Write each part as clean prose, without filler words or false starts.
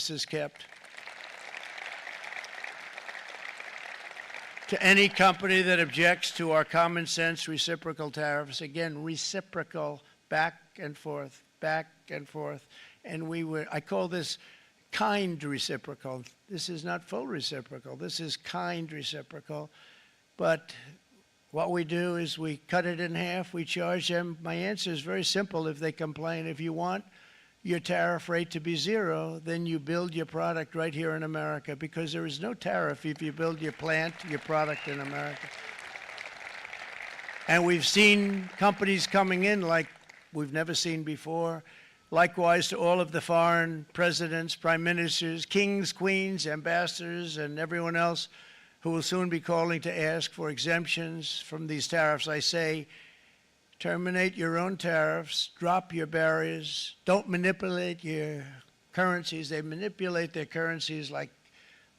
promises kept. To any company that objects to our common sense reciprocal tariffs, again, reciprocal, back and forth, back and forth. And I call this kind reciprocal. This is not full reciprocal. This is kind reciprocal. But what we do is we cut it in half. We charge them. My answer is very simple if they complain. If you want your tariff rate to be zero, then you build your product right here in America, because there is no tariff if you build your plant, your product in America. And we've seen companies coming in like we've never seen before. Likewise to all of the foreign presidents, prime ministers, kings, queens, ambassadors, and everyone else who will soon be calling to ask for exemptions from these tariffs, I say, terminate your own tariffs, drop your barriers, don't manipulate your currencies. They manipulate their currencies like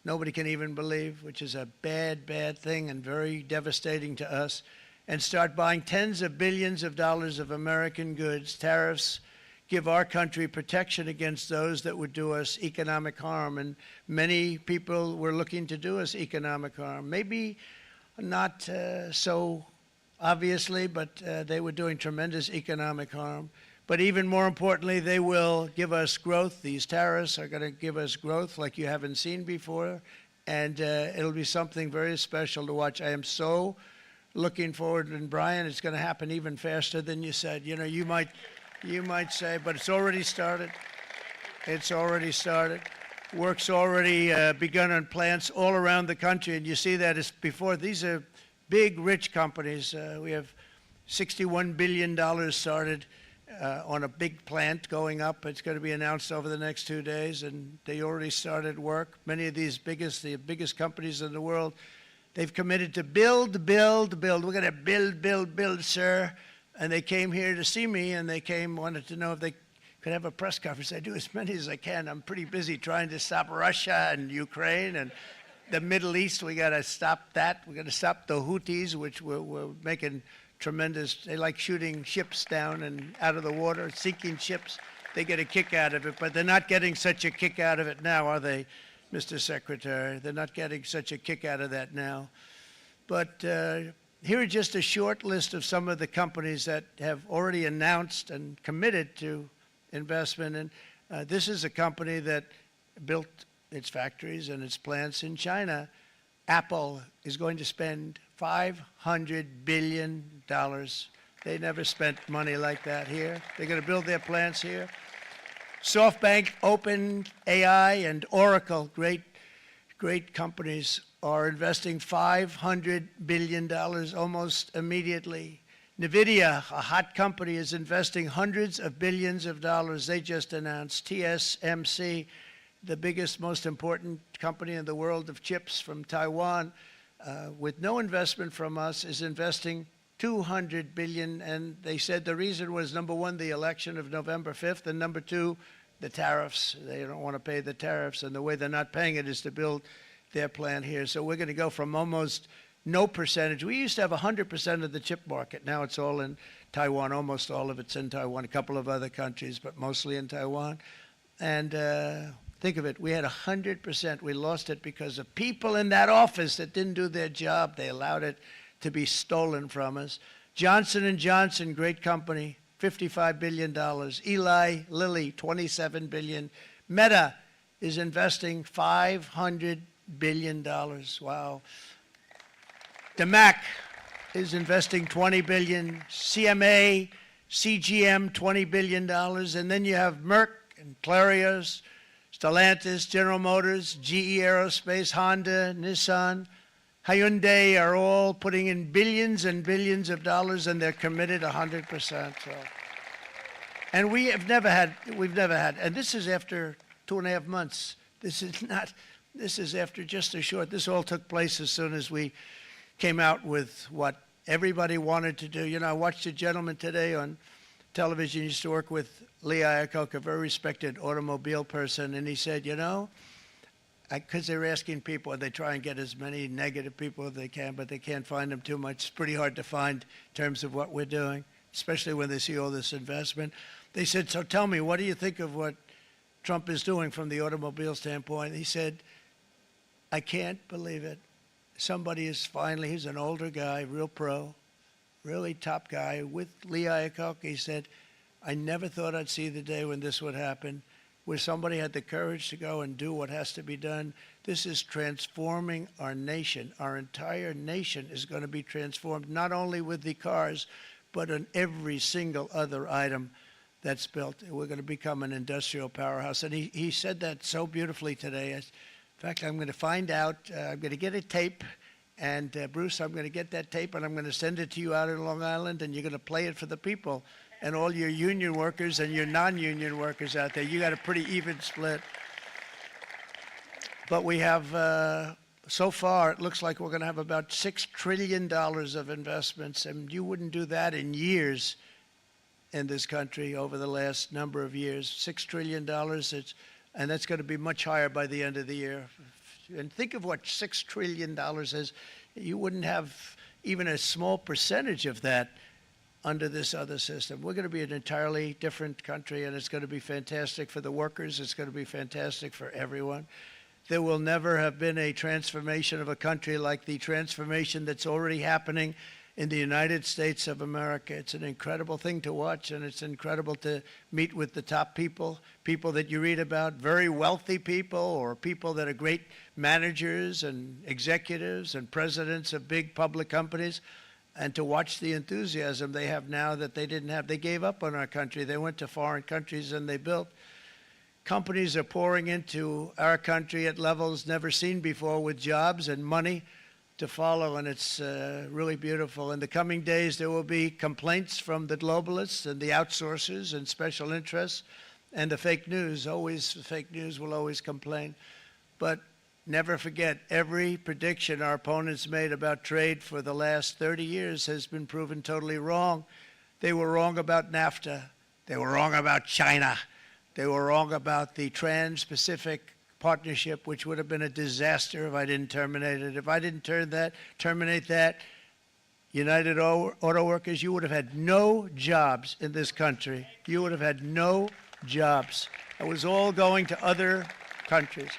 nobody can even believe, which is a bad, bad thing and very devastating to us, and start buying tens of billions of dollars of American goods. Tariffs give our country protection against those that would do us economic harm, and many people were looking to do us economic harm. Maybe not so obviously, but they were doing tremendous economic harm. But even more importantly, they will give us growth. These tariffs are going to give us growth like you haven't seen before, and it'll be something very special to watch. I am so looking forward, and Brian, it's going to happen even faster than you said. You know, you might say, but it's already started. It's already started. Work's already begun on plants all around the country, and you see that as before. These are big, rich companies. We have $61 billion started on a big plant going up. It's going to be announced over the next 2 days, and they already started work. Many of these the biggest companies in the world, they've committed to build, build, build. We're going to build, build, build, sir. And they came here to see me, and they wanted to know if they could have a press conference. I do as many as I can. I'm pretty busy trying to stop Russia and Ukraine and the Middle East. We got to stop that. We got to stop the Houthis, which we're making tremendous. They like shooting ships down and out of the water, sinking ships. They get a kick out of it, but they're not getting such a kick out of it now, are they, Mr. Secretary? They're not getting such a kick out of that now. But here are just a short list of some of the companies that have already announced and committed to investment. And this is a company that built its factories and its plants in China. Apple is going to spend $500 billion. They never spent money like that here. They're going to build their plants here. SoftBank, OpenAI, and Oracle, great companies, are investing $500 billion almost immediately. NVIDIA, a hot company, is investing hundreds of billions of dollars. They just announced. TSMC, the biggest, most important company in the world of chips from Taiwan, with no investment from us, is investing $200 billion. And they said the reason was, number one, the election of November 5th, and number two, the tariffs. They don't want to pay the tariffs, and the way they're not paying it is to build their plant here. So we're going to go from almost no percentage. We used to have 100% of the chip market. Now it's all in Taiwan. Almost all of it's in Taiwan, a couple of other countries, but mostly in Taiwan. And think of it, we had 100%. We lost it because of people in that office that didn't do their job. They allowed it to be stolen from us. Johnson & Johnson, great company, $55 billion. Eli Lilly, $27 billion. Meta is investing $500 billion. Wow. DeMac is investing $20 billion. CMA, CGM, $20 billion. And then you have Merck and Clarios, Stellantis, General Motors, GE Aerospace, Honda, Nissan, Hyundai are all putting in billions and billions of dollars, and they're committed 100%. So. And we've never had, and this is after 2.5 months. This is after just a short, this all took place as soon as we came out with what everybody wanted to do. You know, I watched a gentleman today on television, used to work with Lee Iacocca, a very respected automobile person, and he said, you know, because they were asking people, they try and get as many negative people as they can, but they can't find them too much. It's pretty hard to find in terms of what we're doing, especially when they see all this investment. They said, so tell me, what do you think of what Trump is doing from the automobile standpoint. He said, I can't believe it. Somebody is finally, he's an older guy, real pro, really top guy, with Lee Iacocca. He said, I never thought I'd see the day when this would happen, where somebody had the courage to go and do what has to be done. This is transforming our nation. Our entire nation is going to be transformed, not only with the cars, but on every single other item that's built. We're going to become an industrial powerhouse. And he said that so beautifully today. In fact, I'm going to find out, I'm going to get a tape, and Bruce, I'm going to get that tape, and I'm going to send it to you out in Long Island, and you're going to play it for the people. And all your union workers and your non-union workers out there, you got a pretty even split. But we have, so far, it looks like we're going to have about $6 trillion of investments, and you wouldn't do that in years in this country over the last number of years. $6 trillion, and that's going to be much higher by the end of the year. And think of what $6 trillion is. You wouldn't have even a small percentage of that under this other system. We're going to be an entirely different country, and it's going to be fantastic for the workers. It's going to be fantastic for everyone. There will never have been a transformation of a country like the transformation that's already happening in the United States of America. It's an incredible thing to watch, and it's incredible to meet with the top people, people that you read about, very wealthy people, or people that are great managers and executives and presidents of big public companies, and to watch the enthusiasm they have now that they didn't have. They gave up on our country. They went to foreign countries and they built. Companies are pouring into our country at levels never seen before, with jobs and money to follow, and it's really beautiful. In the coming days, there will be complaints from the globalists and the outsourcers and special interests and the fake news. Always, the fake news will always complain. But never forget, every prediction our opponents made about trade for the last 30 years has been proven totally wrong. They were wrong about NAFTA. They were wrong about China. They were wrong about the Trans-Pacific Partnership, which would have been a disaster if I didn't terminate it. If I didn't terminate that, United Auto Workers, you would have had no jobs in this country. You would have had no jobs. It was all going to other countries.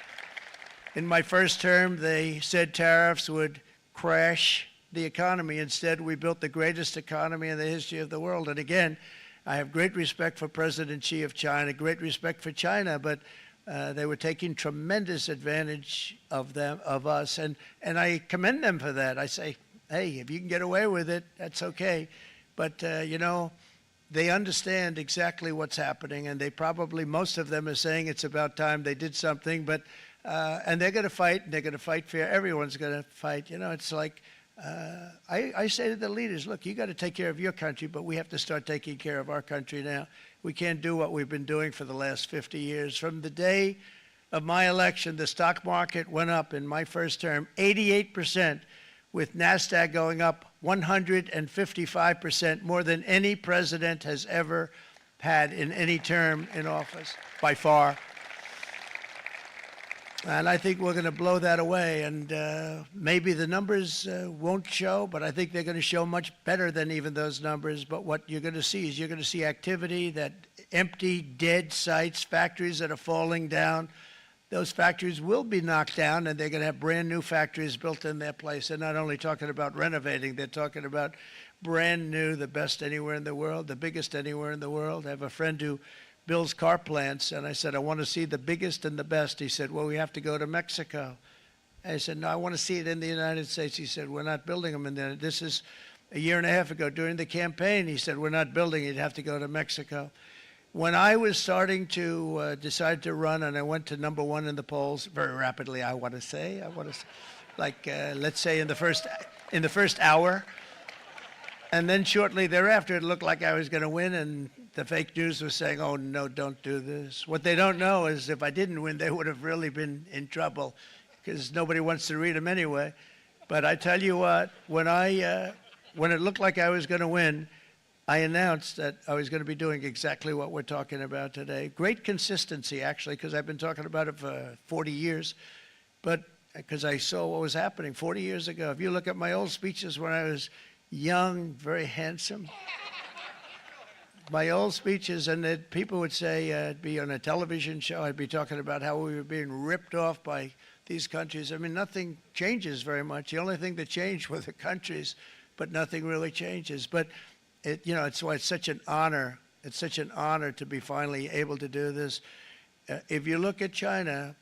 In my first term, they said tariffs would crash the economy. Instead, we built the greatest economy in the history of the world. And again, I have great respect for President Xi of China, great respect for China, but they were taking tremendous advantage of us, and I commend them for that. I say, hey, if you can get away with it, that's okay. But, you know, they understand exactly what's happening, and they probably, most of them are saying it's about time they did something, but, and they're going to fight, and they're going to fight fair. Everyone's going to fight. You know, it's like, I say to the leaders, look, you got to take care of your country, but we have to start taking care of our country now. We can't do what we've been doing for the last 50 years. From the day of my election, the stock market went up in my first term 88%, with NASDAQ going up 155%, more than any president has ever had in any term in office, by far. And I think we're going to blow that away. And maybe the numbers won't show, but I think they're going to show much better than even those numbers. But what you're going to see is you're going to see activity, that empty, dead sites, factories that are falling down. Those factories will be knocked down, and they're going to have brand new factories built in their place. They're not only talking about renovating, they're talking about brand new, the best anywhere in the world, the biggest anywhere in the world. I have a friend who builds car plants, and I said, I want to see the biggest and the best. He said, well, we have to go to Mexico. I said, no, I want to see it in the United States. He said, we're not building them in there. This is a year and a half ago during the campaign. He said, we're not building it. You'd have to go to Mexico. When I was starting to decide to run, and I went to number one in the polls very rapidly, I want to say, like, let's say in the first hour. And then shortly thereafter, it looked like I was going to win, and the fake news was saying, oh, no, don't do this. What they don't know is if I didn't win, they would have really been in trouble, because nobody wants to read them anyway. But I tell you what, when it looked like I was going to win, I announced that I was going to be doing exactly what we're talking about today. Great consistency, actually, because I've been talking about it for 40 years, but because I saw what was happening 40 years ago. If you look at my old speeches when I was young, very handsome, my old speeches, and that people would say, I'd be on a television show, I'd be talking about how we were being ripped off by these countries. I mean, nothing changes very much. The only thing that changed were the countries, but nothing really changes. But it's why it's such an honor. It's such an honor to be finally able to do this. If you look at China,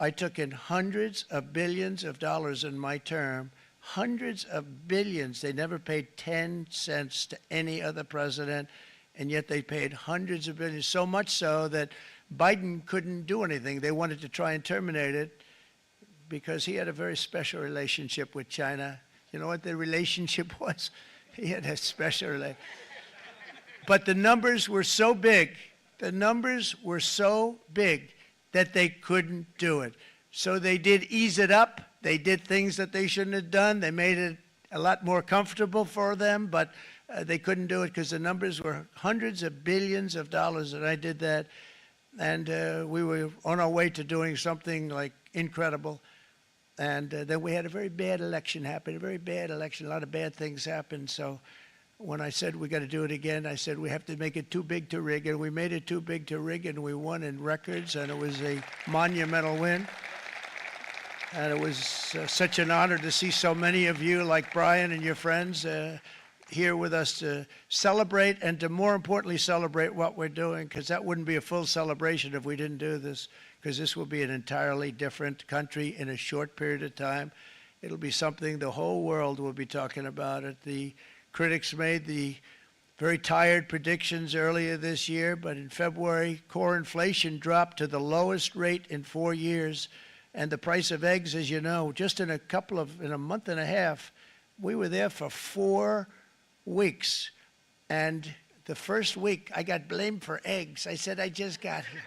I took in hundreds of billions of dollars in my term, hundreds of billions. They never paid 10 cents to any other president, and yet they paid hundreds of billions, so much so that Biden couldn't do anything. They wanted to try and terminate it because he had a very special relationship with China. You know what the relationship was? He had a special relationship. But the numbers were so big, that they couldn't do it. So they did ease it up. They did things that they shouldn't have done. They made it a lot more comfortable for them, but they couldn't do it because the numbers were hundreds of billions of dollars, and I did that. And we were on our way to doing something like incredible. And then we had a very bad election happen, a very bad election. A lot of bad things happened. So when I said we got to do it again, I said we have to make it too big to rig. And we made it too big to rig, and we won in records, and it was a monumental win. And it was such an honor to see so many of you, like Brian and your friends, here with us to celebrate, and to more importantly celebrate what we're doing, because that wouldn't be a full celebration if we didn't do this, because this will be an entirely different country in a short period of time. It'll be something the whole world will be talking about it. The critics made the very tired predictions earlier this year, but in February, core inflation dropped to the lowest rate in 4 years. And the price of eggs, as you know, just in a month and a half, we were there for 4 weeks. And the first week, I got blamed for eggs. I said, I just got here.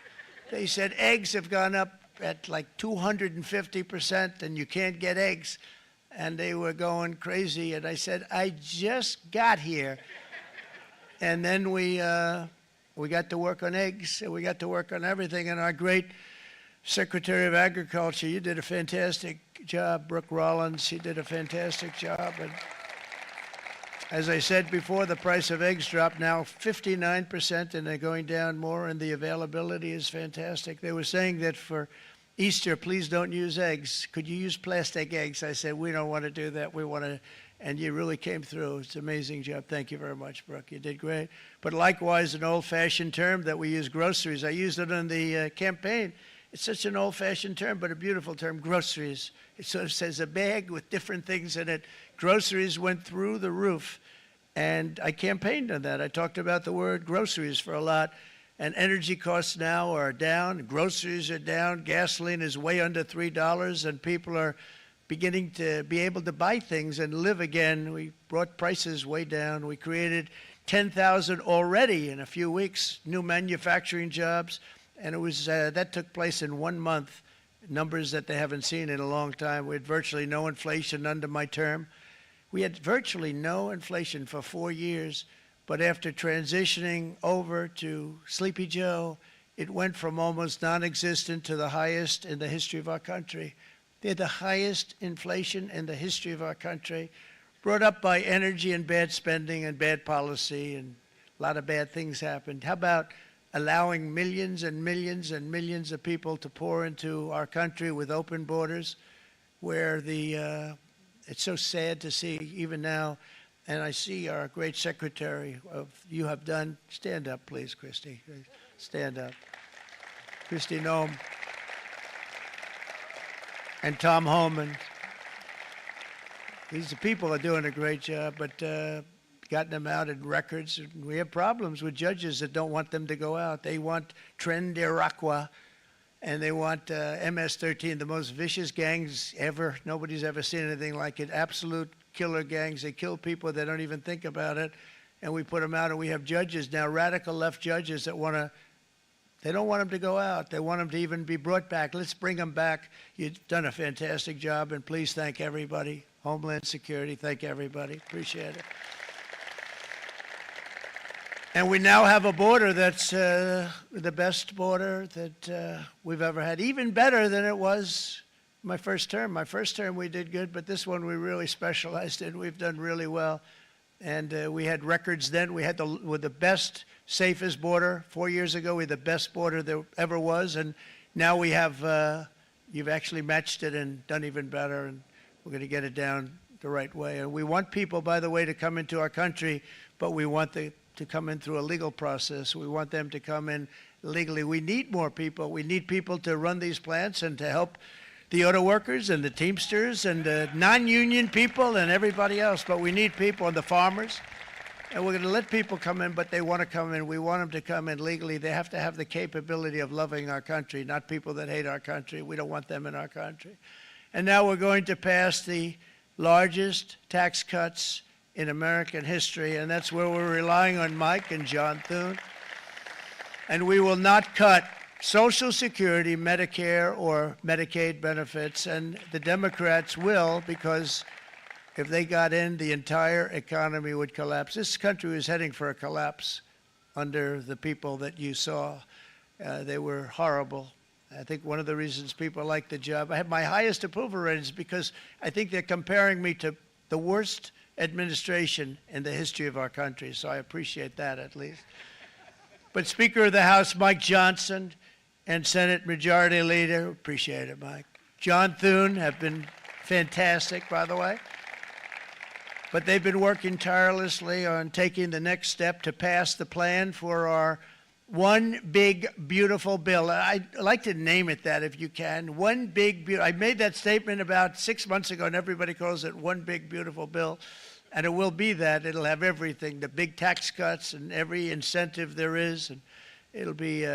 They said, eggs have gone up at like 250%, and you can't get eggs. And they were going crazy. And I said, I just got here. And then we got to work on eggs, and we got to work on everything. And our great Secretary of Agriculture, you did a fantastic job. Brooke Rollins, she did a fantastic job. And as I said before, the price of eggs dropped now 59%, and they're going down more, and the availability is fantastic. They were saying that for Easter, please don't use eggs. Could you use plastic eggs? I said, we don't want to do that. We want to, and you really came through. It's an amazing job. Thank you very much, Brooke. You did great. But likewise, an old-fashioned term that we use, groceries. I used it in the campaign. It's such an old-fashioned term, but a beautiful term, groceries. It sort of says a bag with different things in it. Groceries went through the roof, and I campaigned on that. I talked about the word groceries for a lot, and energy costs now are down. Groceries are down. Gasoline is way under $3, and people are beginning to be able to buy things and live again. We brought prices way down. We created 10,000 already in a few weeks, new manufacturing jobs. And it was that took place in 1 month, numbers that they haven't seen in a long time. We had virtually no inflation under my term. We had virtually no inflation for 4 years, but after transitioning over to Sleepy Joe, it went from almost non-existent to the highest in the history of our country. They had the highest inflation in the history of our country, brought up by energy and bad spending and bad policy, and a lot of bad things happened. How about allowing millions and millions and millions of people to pour into our country with open borders, where it's so sad to see even now. And I see our great secretary you have done. Stand up, please, Christy. Stand up. Christy Noem and Tom Homan. These people are doing a great job, but gotten them out in records. We have problems with judges that don't want them to go out. They want Tren de Aragua, and they want MS-13, the most vicious gangs ever. Nobody's ever seen anything like it. Absolute killer gangs. They kill people. They don't even think about it. And we put them out, and we have judges now, radical left judges that they don't want them to go out. They want them to even be brought back. Let's bring them back. You've done a fantastic job, and please thank everybody. Homeland Security, thank everybody. Appreciate it. And we now have a border that's the best border that we've ever had, even better than it was my first term. My first term we did good, but this one we really specialized in. We've done really well. And we had records then. We had with the best, safest border 4 years ago. We had the best border there ever was. And now we have, you've actually matched it and done even better. And we're going to get it down the right way. And we want people, by the way, to come into our country, but we want them to come in through a legal process. We want them to come in legally. We need more people. We need people to run these plants and to help the auto workers and the Teamsters and the non-union people and everybody else. But we need people and the farmers. And we're going to let people come in, but they want to come in. We want them to come in legally. They have to have the capability of loving our country, not people that hate our country. We don't want them in our country. And now we're going to pass the largest tax cuts in American history, and that's where we're relying on Mike and John Thune. And we will not cut Social Security, Medicare, or Medicaid benefits, and the Democrats will, because if they got in, the entire economy would collapse. This country was heading for a collapse under the people that you saw. They were horrible. I think one of the reasons people like the job, I have my highest approval ratings because I think they're comparing me to the worst administration in the history of our country, so I appreciate that at least. But Speaker of the House Mike Johnson and Senate Majority Leader, appreciate it, Mike. John Thune have been fantastic, by the way. But they've been working tirelessly on taking the next step to pass the plan for our one big, beautiful bill. I'd like to name it that if you can. One big, beautiful. I made that statement about 6 months ago, and everybody calls it one big, beautiful bill. And it will be that. It'll have everything, the big tax cuts and every incentive there is. And it'll be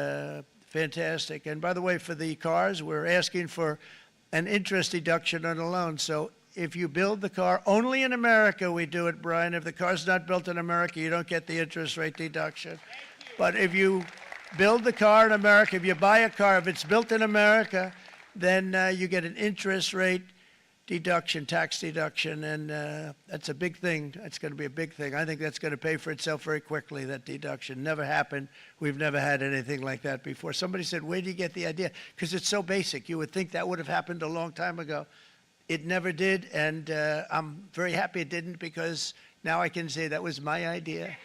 fantastic. And by the way, for the cars, we're asking for an interest deduction on a loan. So if you build the car, only in America we do it, Brian. If the car's not built in America, you don't get the interest rate deduction. But if you build the car in America, if you buy a car, if it's built in America, then you get an interest rate deduction, tax deduction, and that's a big thing. That's going to be a big thing. I think that's going to pay for itself very quickly, that deduction. Never happened. We've never had anything like that before. Somebody said, where do you get the idea? Because it's so basic. You would think that would have happened a long time ago. It never did, and I'm very happy it didn't because now I can say that was my idea.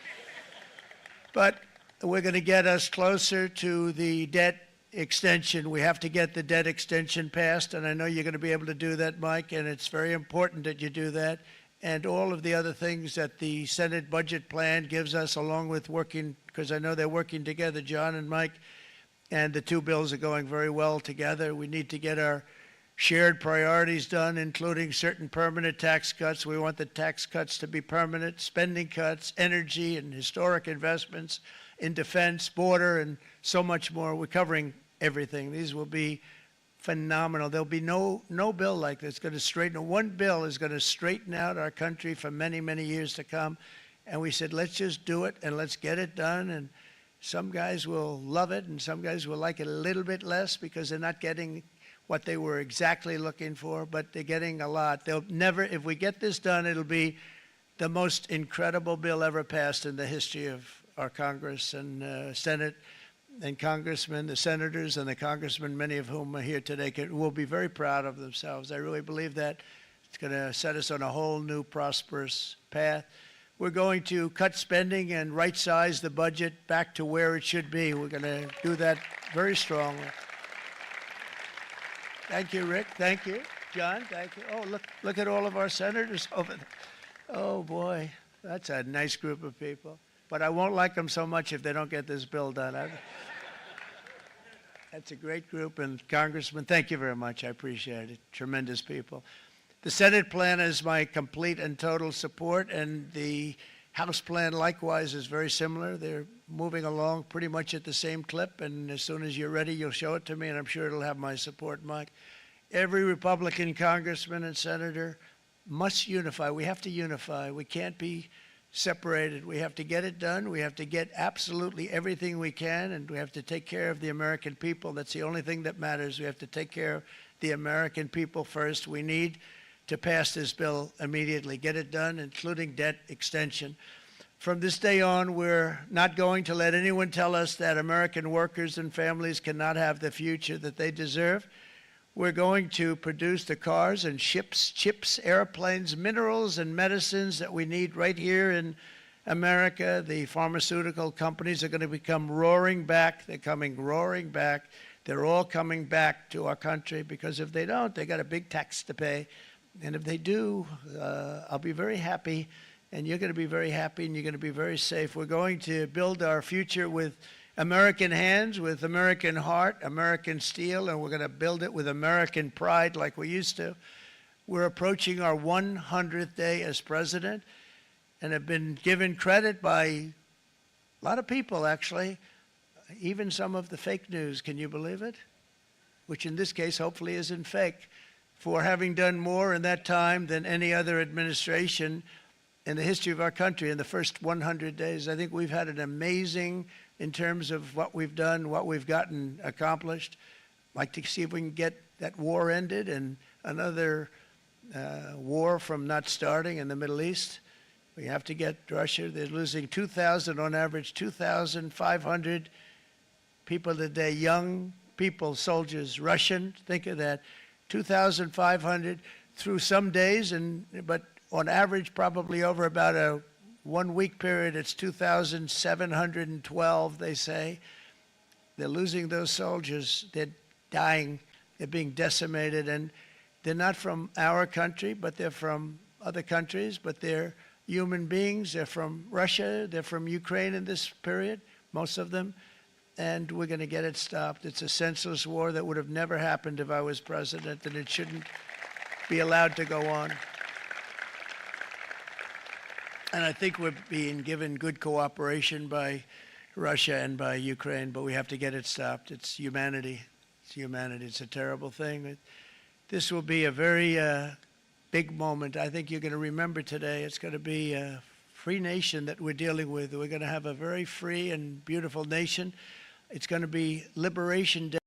But we're going to get us closer to the debt extension. We have to get the debt extension passed, and I know you're going to be able to do that, Mike, and it's very important that you do that. And all of the other things that the Senate budget plan gives us, along with working, because I know they're working together, John and Mike, and the two bills are going very well together. We need to get our shared priorities done, including certain permanent tax cuts. We want the tax cuts to be permanent, spending cuts, energy and historic investments in defense, border, and so much more. We're covering everything. These will be phenomenal. There'll be no bill like this going to straighten. One bill is going to straighten out our country for many, many years to come. And we said, let's just do it and let's get it done. And some guys will love it and some guys will like it a little bit less because they're not getting what they were exactly looking for, but they're getting a lot. They'll never, if we get this done, it'll be the most incredible bill ever passed in the history of our Congress and Senate and congressmen, the senators and the congressmen, many of whom are here today, will be very proud of themselves. I really believe that. It's going to set us on a whole new prosperous path. We're going to cut spending and right-size the budget back to where it should be. We're going to do that very strongly. Thank you, Rick. Thank you. John, thank you. Oh, look at all of our senators over there. Oh, boy, that's a nice group of people. But I won't like them so much if they don't get this bill done. That's a great group, and Congressman, thank you very much. I appreciate it. Tremendous people. The Senate plan is my complete and total support, and the House plan likewise is very similar. They're moving along pretty much at the same clip, and as soon as you're ready, you'll show it to me, and I'm sure it'll have my support, Mike. Every Republican congressman and senator must unify. We have to unify. We can't be separated. We have to get it done. We have to get absolutely everything we can, and we have to take care of the American people. That's the only thing that matters. We have to take care of the American people first. We need to pass this bill immediately, get it done, including debt extension. From this day on, we're not going to let anyone tell us that American workers and families cannot have the future that they deserve. We're going to produce the cars and ships, chips, airplanes, minerals, and medicines that we need right here in America. The pharmaceutical companies are going to become roaring back. They're coming roaring back. They're all coming back to our country, because if they don't, they got a big tax to pay. And if they do, I'll be very happy, and you're going to be very happy, and you're going to be very safe. We're going to build our future with American hands, with American heart, American steel, and we're going to build it with American pride like we used to. We're approaching our 100th day as president, and have been given credit by a lot of people, actually, even some of the fake news, can you believe it? Which in this case hopefully isn't fake, for having done more in that time than any other administration in the history of our country in the first 100 days. I think we've had an amazing, in terms of what we've done, what we've gotten accomplished. I'd like to see if we can get that war ended and another war from not starting in the Middle East. We have to get Russia. They're losing 2,000 on average, 2,500 people a day, young people, soldiers, Russian, think of that, 2,500 through some days, but on average, probably over about a 1 week period, it's 2,712, they say. They're losing those soldiers. They're dying. They're being decimated. And they're not from our country, but they're from other countries, but they're human beings. They're from Russia. They're from Ukraine in this period, most of them. And we're going to get it stopped. It's a senseless war that would have never happened if I was president, and it shouldn't be allowed to go on. And I think we're being given good cooperation by Russia and by Ukraine, but we have to get it stopped. It's humanity. It's humanity. It's a terrible thing. This will be a very big moment. I think you're going to remember today. It's going to be a free nation that we're dealing with. We're going to have a very free and beautiful nation. It's going to be Liberation Day.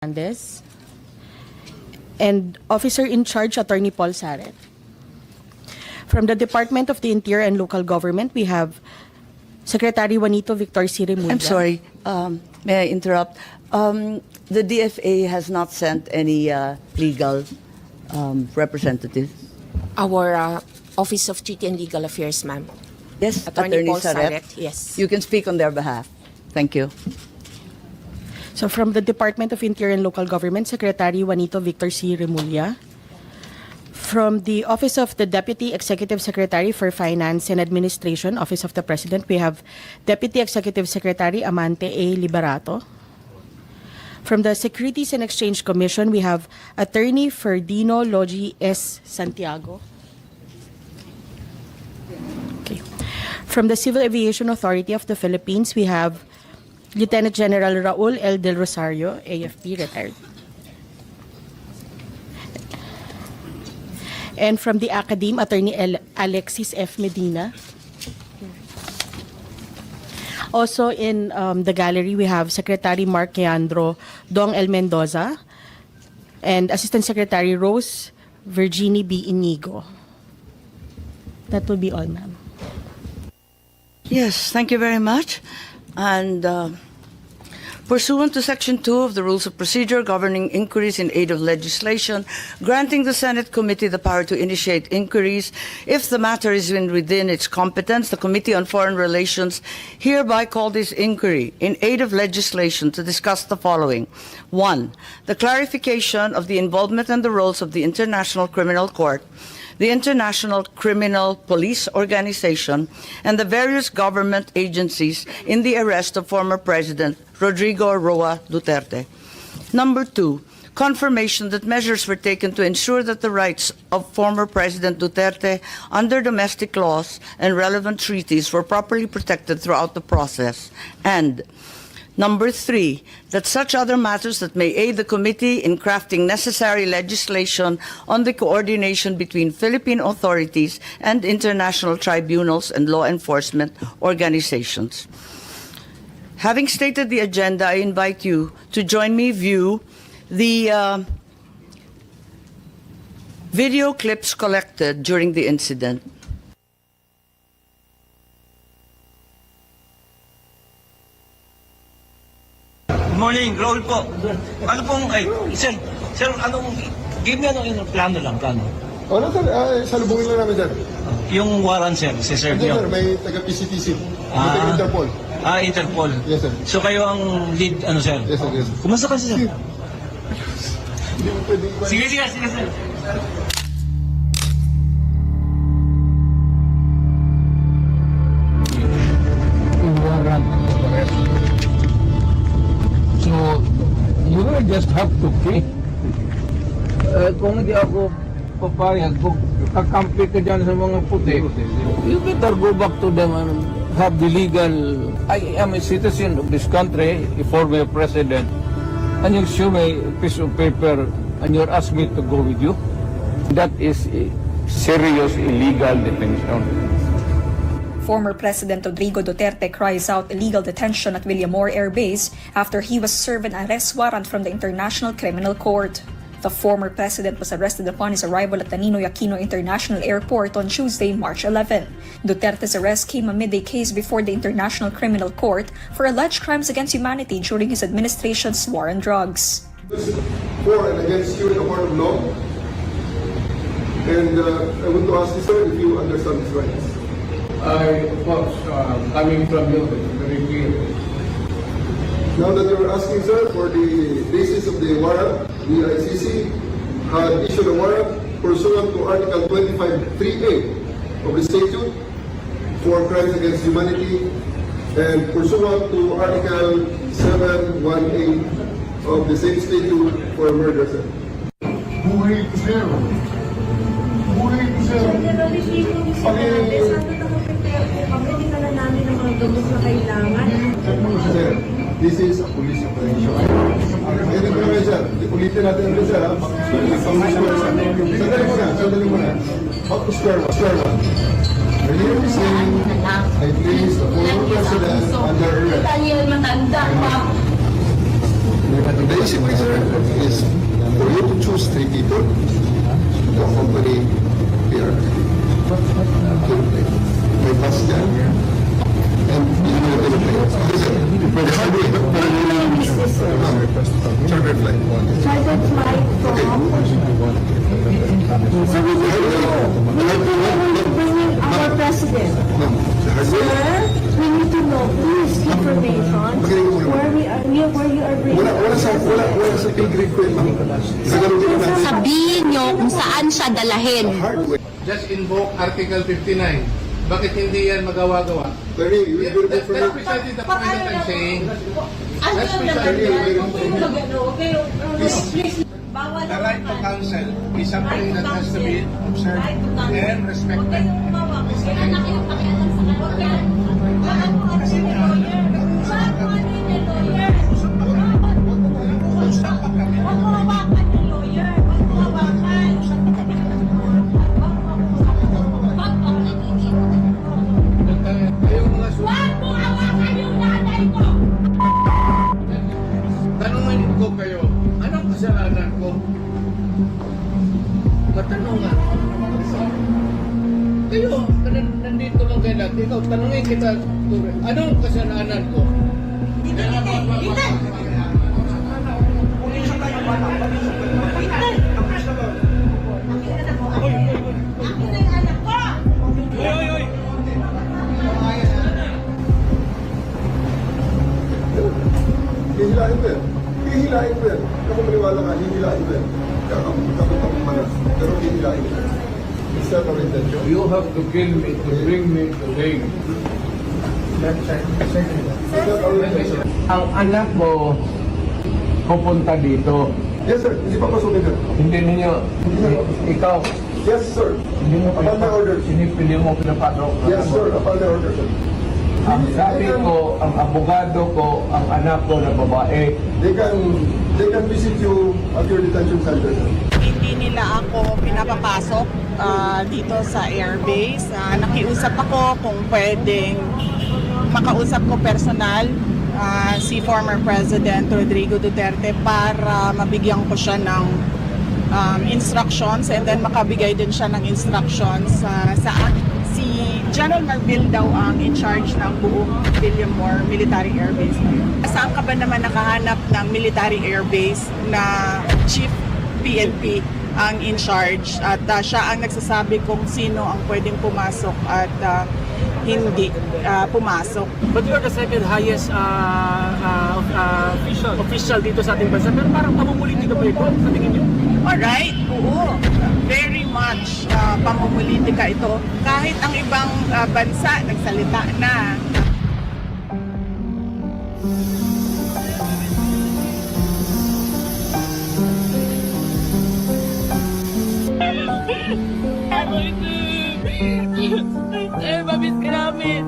Hernandez, and Officer in Charge Attorney Paul Saret. From the Department of the Interior and Local Government, we have Secretary Juanito Victor C. Remulla. I'm sorry, may I interrupt? The DFA has not sent any legal representative. Our Office of Treaty and Legal Affairs, ma'am. Yes, Attorney Paul Saret. Saret, yes. You can speak on their behalf. Thank you. So from the Department of Interior and Local Government, Secretary Juanito Victor C. Remulla. From the Office of the Deputy Executive Secretary for Finance and Administration, Office of the President, we have Deputy Executive Secretary Amante A. Liberato. From the Securities and Exchange Commission, we have Attorney Ferdino Logi S. Santiago. Okay. From the Civil Aviation Authority of the Philippines, we have Lieutenant General Raul L. Del Rosario, AFP, retired. And from the Academe, Attorney Alexis F. Medina. Also in the gallery, we have Secretary Mark Leandro Dong L. Mendoza and Assistant Secretary Rose Virginie B. Inigo. That will be all, ma'am. Yes, thank you very much. And pursuant to Section 2 of the Rules of Procedure governing inquiries in aid of legislation, granting the Senate Committee the power to initiate inquiries if the matter is within its competence, the Committee on Foreign Relations hereby call this inquiry in aid of legislation to discuss the following. 1. The clarification of the involvement and the roles of the International Criminal Court, the International Criminal Police Organization, and the various government agencies in the arrest of former President Rodrigo Roa Duterte. Number 2, confirmation that measures were taken to ensure that the rights of former President Duterte under domestic laws and relevant treaties were properly protected throughout the process. And Number 3, that such other matters that may aid the committee in crafting necessary legislation on the coordination between Philippine authorities and international tribunals and law enforcement organizations. Having stated the agenda, I invite you to join me view the video clips collected during the incident. Good morning, Raul po. Ano pong, sir, anong, give me yung plano lang, plano. Ano sir, salubungin lang namin sir. Yung warrant, sir, si Sir Hindi Bio. sir, may taga-PCTC, may taga-Interpol. Interpol. Yes sir. So kayo ang lead, ano sir? Yes sir, yes. Kumusta kasi, sir? Hindi mo pwedeng iba. Sige, sir. Warrant of arrest. So, you will just have to pay. Kung hindi ako papayag, kung kakampi ka dyan sa mga puti, you better go back to them and have the legal... I am a citizen of this country, a former president, and you show me a piece of paper and you're asking me to go with you. That is a serious illegal detention. Former President Rodrigo Duterte cries out illegal detention at Villamor Air Base after he was served an arrest warrant from the International Criminal Court. The former president was arrested upon his arrival at the Ninoy Aquino International Airport on Tuesday, March 11. Duterte's arrest came amid a case before the International Criminal Court for alleged crimes against humanity during his administration's war on drugs. For and against you in the court of law. And I want to ask you sir if you understand these rights. Of course, coming from you, it's very clear. Now that you're asking sir for the basis of the warrant, the ICC had issued a warrant pursuant to Article 25(3)(a) of the statute for crimes against humanity and pursuant to Article 7(1)(a) of the same statute for murder, sir. Buhay ko sir. Buhay ko sir. Pagdating na namin ng mga gamot na kailangan. Sir, this is a police operation. Ganun ko naman, sir. Ulitin natin ulit, sir. Sandali muna. Up to square one. Earlier this saying, I place the former president under arrest. Daniel, matanda pa. The easy way, sir, is for you to choose 3 people to accompany here. May pass dyan. And you know the plane. The hard way. Charter flight. Chartered flight from... So we need to know bringing our president. No, the hard way. Sir, we need to know please information where you are bringing. Wala sa pay grade ko yun, ma'am. Sa ganun din natin. Sabihin nyo kung saan siya dalahin. Hard way. Just invoke Article 59. Bakit hindi yan magawa-gawa? Attorney, you will go for That's you. precisely the point that I'm saying. Ano yung bawal The right to counsel is something that has to be observed and respected. Kayong mga tanungin ko kayo, anong kasalanan ko? Matanungan. Kayo, nandito lang kayo lahat. Ikaw, tanungin kita, Ture, anong kasalanan ko? Hihilain ko yan. Hihilain ko yan. Ako maniwala ka, hihilain ko yan. Kapit akong manas. Pero hihilain ko yan. Is that our intention? You have to kill me to bring me to Hague. Is that our intention? Ang anak mo pupunta dito. Yes, sir. Hindi pa pasukin, sir. Hindi ninyo, ikaw, Yes, sir. hindi mo Upon my order. Hindi mo pinapatok. Yes, sir. Upon my order, sir. Ang sabi ko, ang abogado ko, ang anak ko na babae, They can visit you at your detention center, sir. Hindi nila ako pinapapasok dito sa airbase. Nakiusap ako kung pwedeng makausap ko personal si former President Rodrigo Duterte para mabigyan ko siya ng instructions and then makabigay din siya ng instructions sa si General Marbil daw ang in charge ng buong Villamor Military Airbase. Saan ka ba naman nakahanap ng military airbase na Chief PNP ang in charge at siya ang nagsasabi kung sino ang pwedeng pumasok at hindi pumasok. But you are the second highest official dito sa ating bansa. Pero parang pamumulitin ka ba ito sa tingin niyo? Alright, oo. Very much pamumulitika ito. Kahit ang ibang bansa nagsalita na. Sir, mabis ka namin.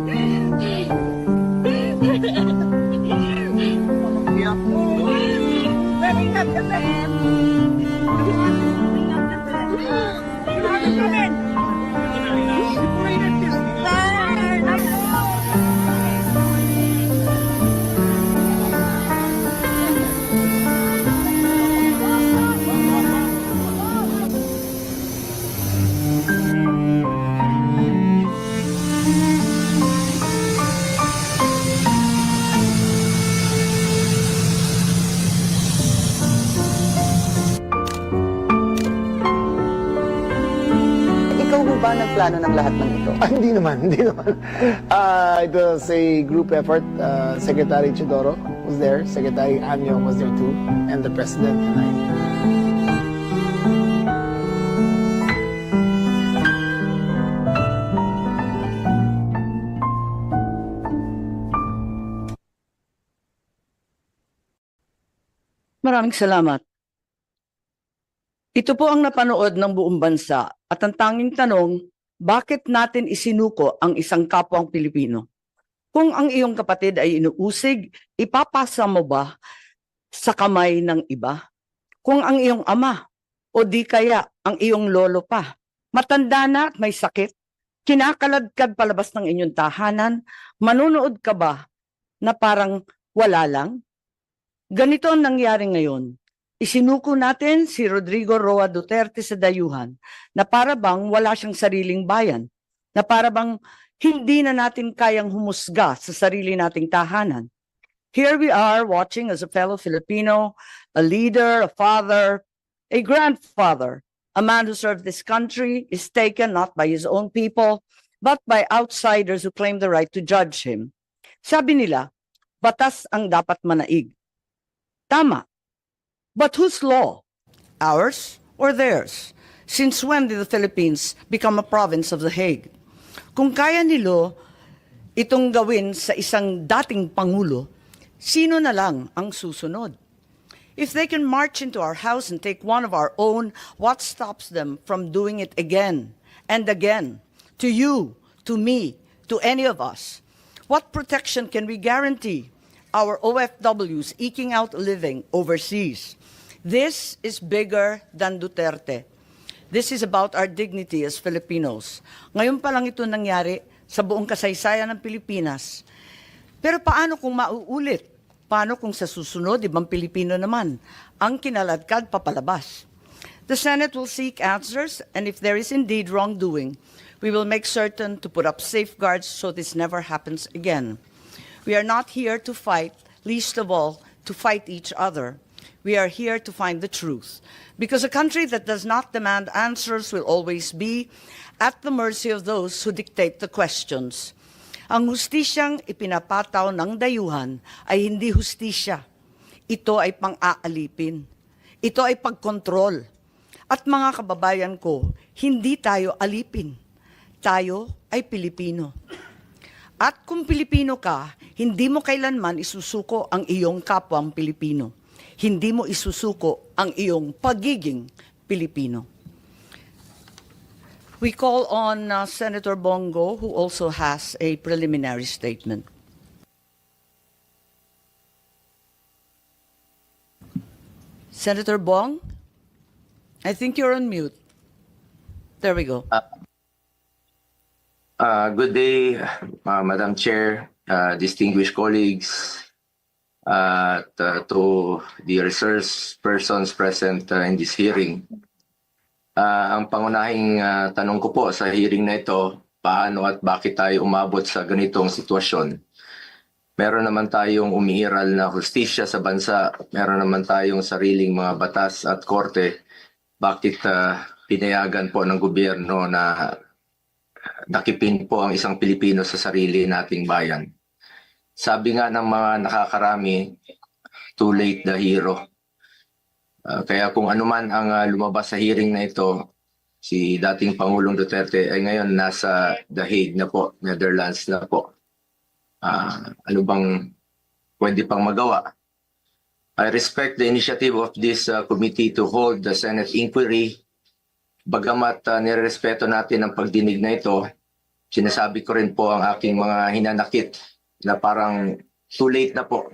Ikaw ho ba nagplano ng lahat ng ito? Hindi naman. It was a group effort. Secretary Chidoro was there, Secretary Anyong was there too, and the President and I. Maraming salamat. Ito po ang napanood ng buong bansa at ang tanging tanong, bakit natin isinuko ang isang kapwang Pilipino? Kung ang iyong kapatid ay inuusig, ipapasa mo ba sa kamay ng iba? Kung ang iyong ama o di kaya ang iyong lolo pa, matanda na at may sakit, kinakaladkad palabas ng inyong tahanan, manunood ka ba na parang wala lang? Ganito ang nangyari ngayon. Isinuko natin si Rodrigo Roa Duterte sa dayuhan na para bang wala siyang sariling bayan, na para bang hindi na natin kayang humusga sa sarili nating tahanan. Here we are watching as a fellow Filipino, a leader, a father, a grandfather, a man who served this country is taken not by his own people, but by outsiders who claim the right to judge him. Sabi nila, batas ang dapat manaig. Tama. But whose law? Ours or theirs? Since when did the Philippines become a province of The Hague? Kung kaya nilo itong gawin sa isang dating pangulo, sino na lang ang susunod? If they can march into our house and take one of our own, what stops them from doing it again and again? To you, to me, to any of us. What protection can we guarantee our OFWs eking out a living overseas? This is bigger than Duterte. This is about our dignity as Filipinos. Ngayon pa lang ito nangyari sa buong kasaysayan ng Pilipinas. Pero paano kung mauulit? Paano kung sa susunod, ibang Pilipino naman ang kinaladkad papalabas? The Senate will seek answers, and if there is indeed wrongdoing, we will make certain to put up safeguards so this never happens again. We are not here to fight, least of all, to fight each other. We are here to find the truth, because a country that does not demand answers will always be at the mercy of those who dictate the questions. Ang hustisyang ipinapataw ng dayuhan ay hindi hustisya. Ito ay pang-aalipin. Ito ay pagkontrol. At mga kababayan ko, hindi tayo alipin. Tayo ay Pilipino. At kung Pilipino ka, hindi mo kailanman isusuko ang iyong kapwang Pilipino. Hindi mo isusuko ang iyong pagiging Pilipino. We call on Senator Bongo, who also has a preliminary statement. Senator Bong, I think you're on mute. There we go. Good day, Madam Chair, distinguished colleagues, to the resource persons present in this hearing. Ang pangunahing tanong ko po sa hearing na ito, paano at bakit tayo umabot sa ganitong sitwasyon? Meron naman tayong umiiral na hustisya sa bansa, meron naman tayong sariling mga batas at korte. Bakit pinayagan po ng gobyerno na nakipin po ang isang Pilipino sa sarili nating bayan? Sabi nga ng mga nakakarami, too late the hero. Kaya kung anuman ang lumabas sa hearing na ito, si dating Pangulong Duterte ay ngayon nasa The Hague na po, Netherlands na po. Ano bang pwede pang magawa? I respect the initiative of this committee to hold the Senate inquiry. Bagamat nirerespeto natin ang pagdinig na ito, sinasabi ko rin po ang aking mga hinanakit na parang too late na po.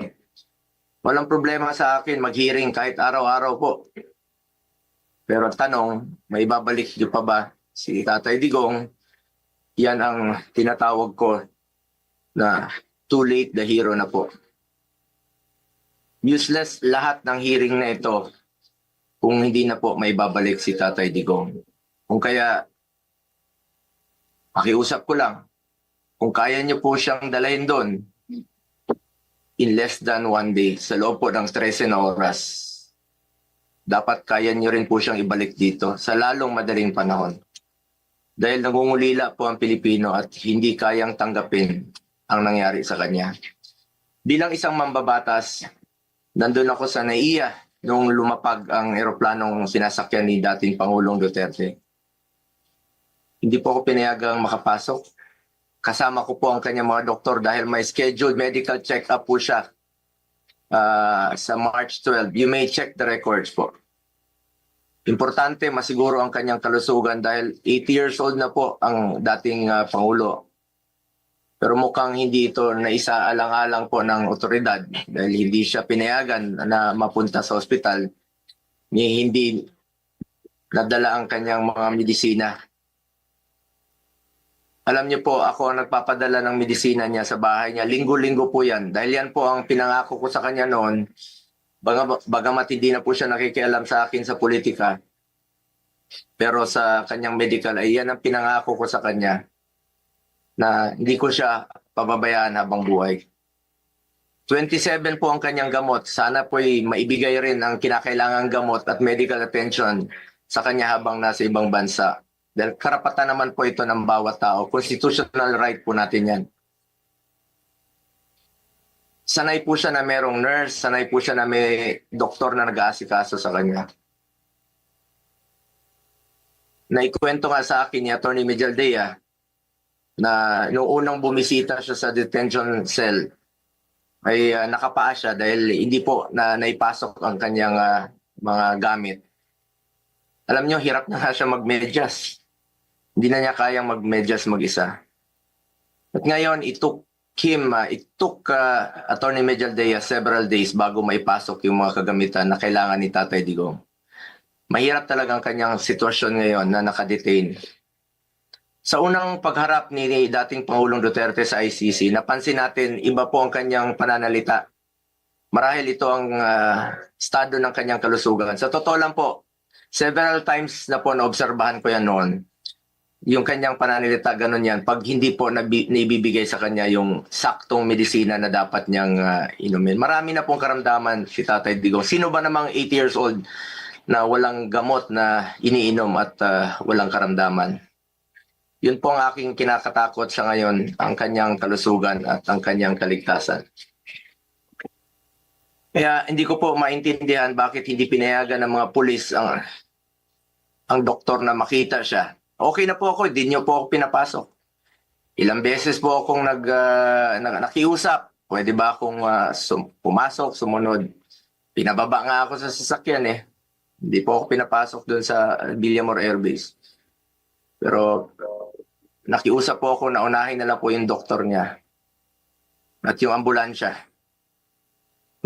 Walang problema sa akin mag-hearing kahit araw-araw po. Pero tanong, may babalik niyo pa ba si Tatay Digong? Yan ang tinatawag ko na too late the hero na po. Useless lahat ng hearing na ito kung hindi na po may babalik si Tatay Digong. Kung kaya, pakiusap ko lang, kung kaya niyo po siyang dalahin doon in less than 1 day, sa loob po ng 13 na oras, dapat kaya niyo rin po siyang ibalik dito sa lalong madaling panahon. Dahil nangungulila po ang Pilipino at hindi kayang tanggapin ang nangyari sa kanya. Bilang isang mambabatas, nandun ako sa NAIA nung lumapag ang eroplanong sinasakyan ni dating Pangulong Duterte. Hindi po ako pinayagang makapasok. Kasama ko po ang kanyang mga doktor dahil may scheduled medical check-up po siya sa March 12. You may check the records po. Importante, masiguro ang kanyang kalusugan dahil 80 years old na po ang dating Pangulo. Pero mukhang hindi ito naisaalang-alang po ng otoridad dahil hindi siya pinayagan na mapunta sa ospital. Hindi nadala ang kanyang mga medisina. Alam niyo po, ako ang nagpapadala ng medisina niya sa bahay niya. Linggo-linggo po yan. Dahil yan po ang pinangako ko sa kanya noon bagamat hindi na po siya nakikialam sa akin sa politika, pero sa kanyang medical ay yan ang pinangako ko sa kanya na hindi ko siya pababayaan habang buhay. 27 po ang kanyang gamot. Sana po'y maibigay rin ang kinakailangang gamot at medical attention sa kanya habang nasa ibang bansa. Dahil karapatan naman po ito ng bawat tao. Constitutional right po natin yan. Sanay po siya na merong nurse, sanay po siya na may doktor na nag-aasikaso sa kanya. Naikwento nga sa akin ni Atty. Mejaldea na noong unang bumisita siya sa detention cell, ay nakapaa siya dahil hindi po na naipasok ang kanyang mga gamit. Alam nyo, hirap na nga siya magmedyas. Hindi na niya kayang magmedyas mag-isa. At ngayon, it took Atty. Mejaldea several days bago maipasok yung mga kagamitan na kailangan ni Tatay Digong. Mahirap talagang kanyang sitwasyon ngayon na nakadetain. Sa unang pagharap ni dating Pangulong Duterte sa ICC, napansin natin iba po ang kanyang pananalita. Marahil ito ang estado ng kanyang kalusugan. Sa totoo lang po, several times na po naobserbahan ko yan noon. Yung kanyang pananalita, ganun yan. Pag hindi po naibibigay sa kanya yung saktong medisina na dapat niyang inumin. Marami na pong karamdaman si Tatay Digong. Sino ba namang 80 years old na walang gamot na iniinom at walang karamdaman? Yun po ang aking kinakatakot sa ngayon, ang kanyang kalusugan at ang kanyang kaligtasan. Kaya hindi ko po maintindihan bakit hindi pinayagan ng mga pulis ang doktor na makita siya. Okay na po ako, hindi niyo po ako pinapasok. Ilang beses po akong nakiusap. Pwede ba akong pumasok, sumunod? Pinababa nga ako sa sasakyan eh. Hindi po ako pinapasok doon sa Villamor Air Base. Pero nakiusap po ako na unahin na lang po yung doktor niya at yung ambulansya.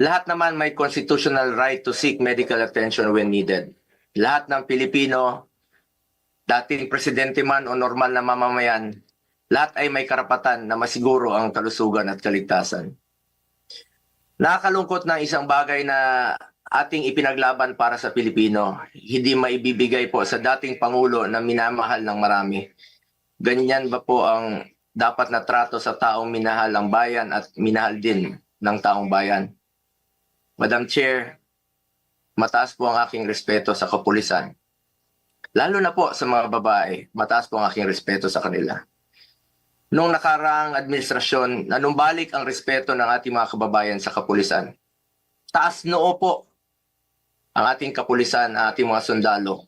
Lahat naman may constitutional right to seek medical attention when needed. Lahat ng Pilipino, dating presidente man o normal na mamamayan, lahat ay may karapatan na masiguro ang kalusugan at kaligtasan. Nakakalungkot na isang bagay na ating ipinaglaban para sa Pilipino, hindi maibibigay po sa dating Pangulo na minamahal ng marami. Ganyan ba po ang dapat na trato sa taong minahal ang bayan at minahal din ng taong bayan? Madam Chair, mataas po ang aking respeto sa kapulisan. Lalo na po sa mga babae, mataas po ang aking respeto sa kanila. Noong nakaraang administrasyon, nanumbalik ang respeto ng ating mga kababayan sa kapulisan. Taas noo po ang ating kapulisan, ang ating mga sundalo.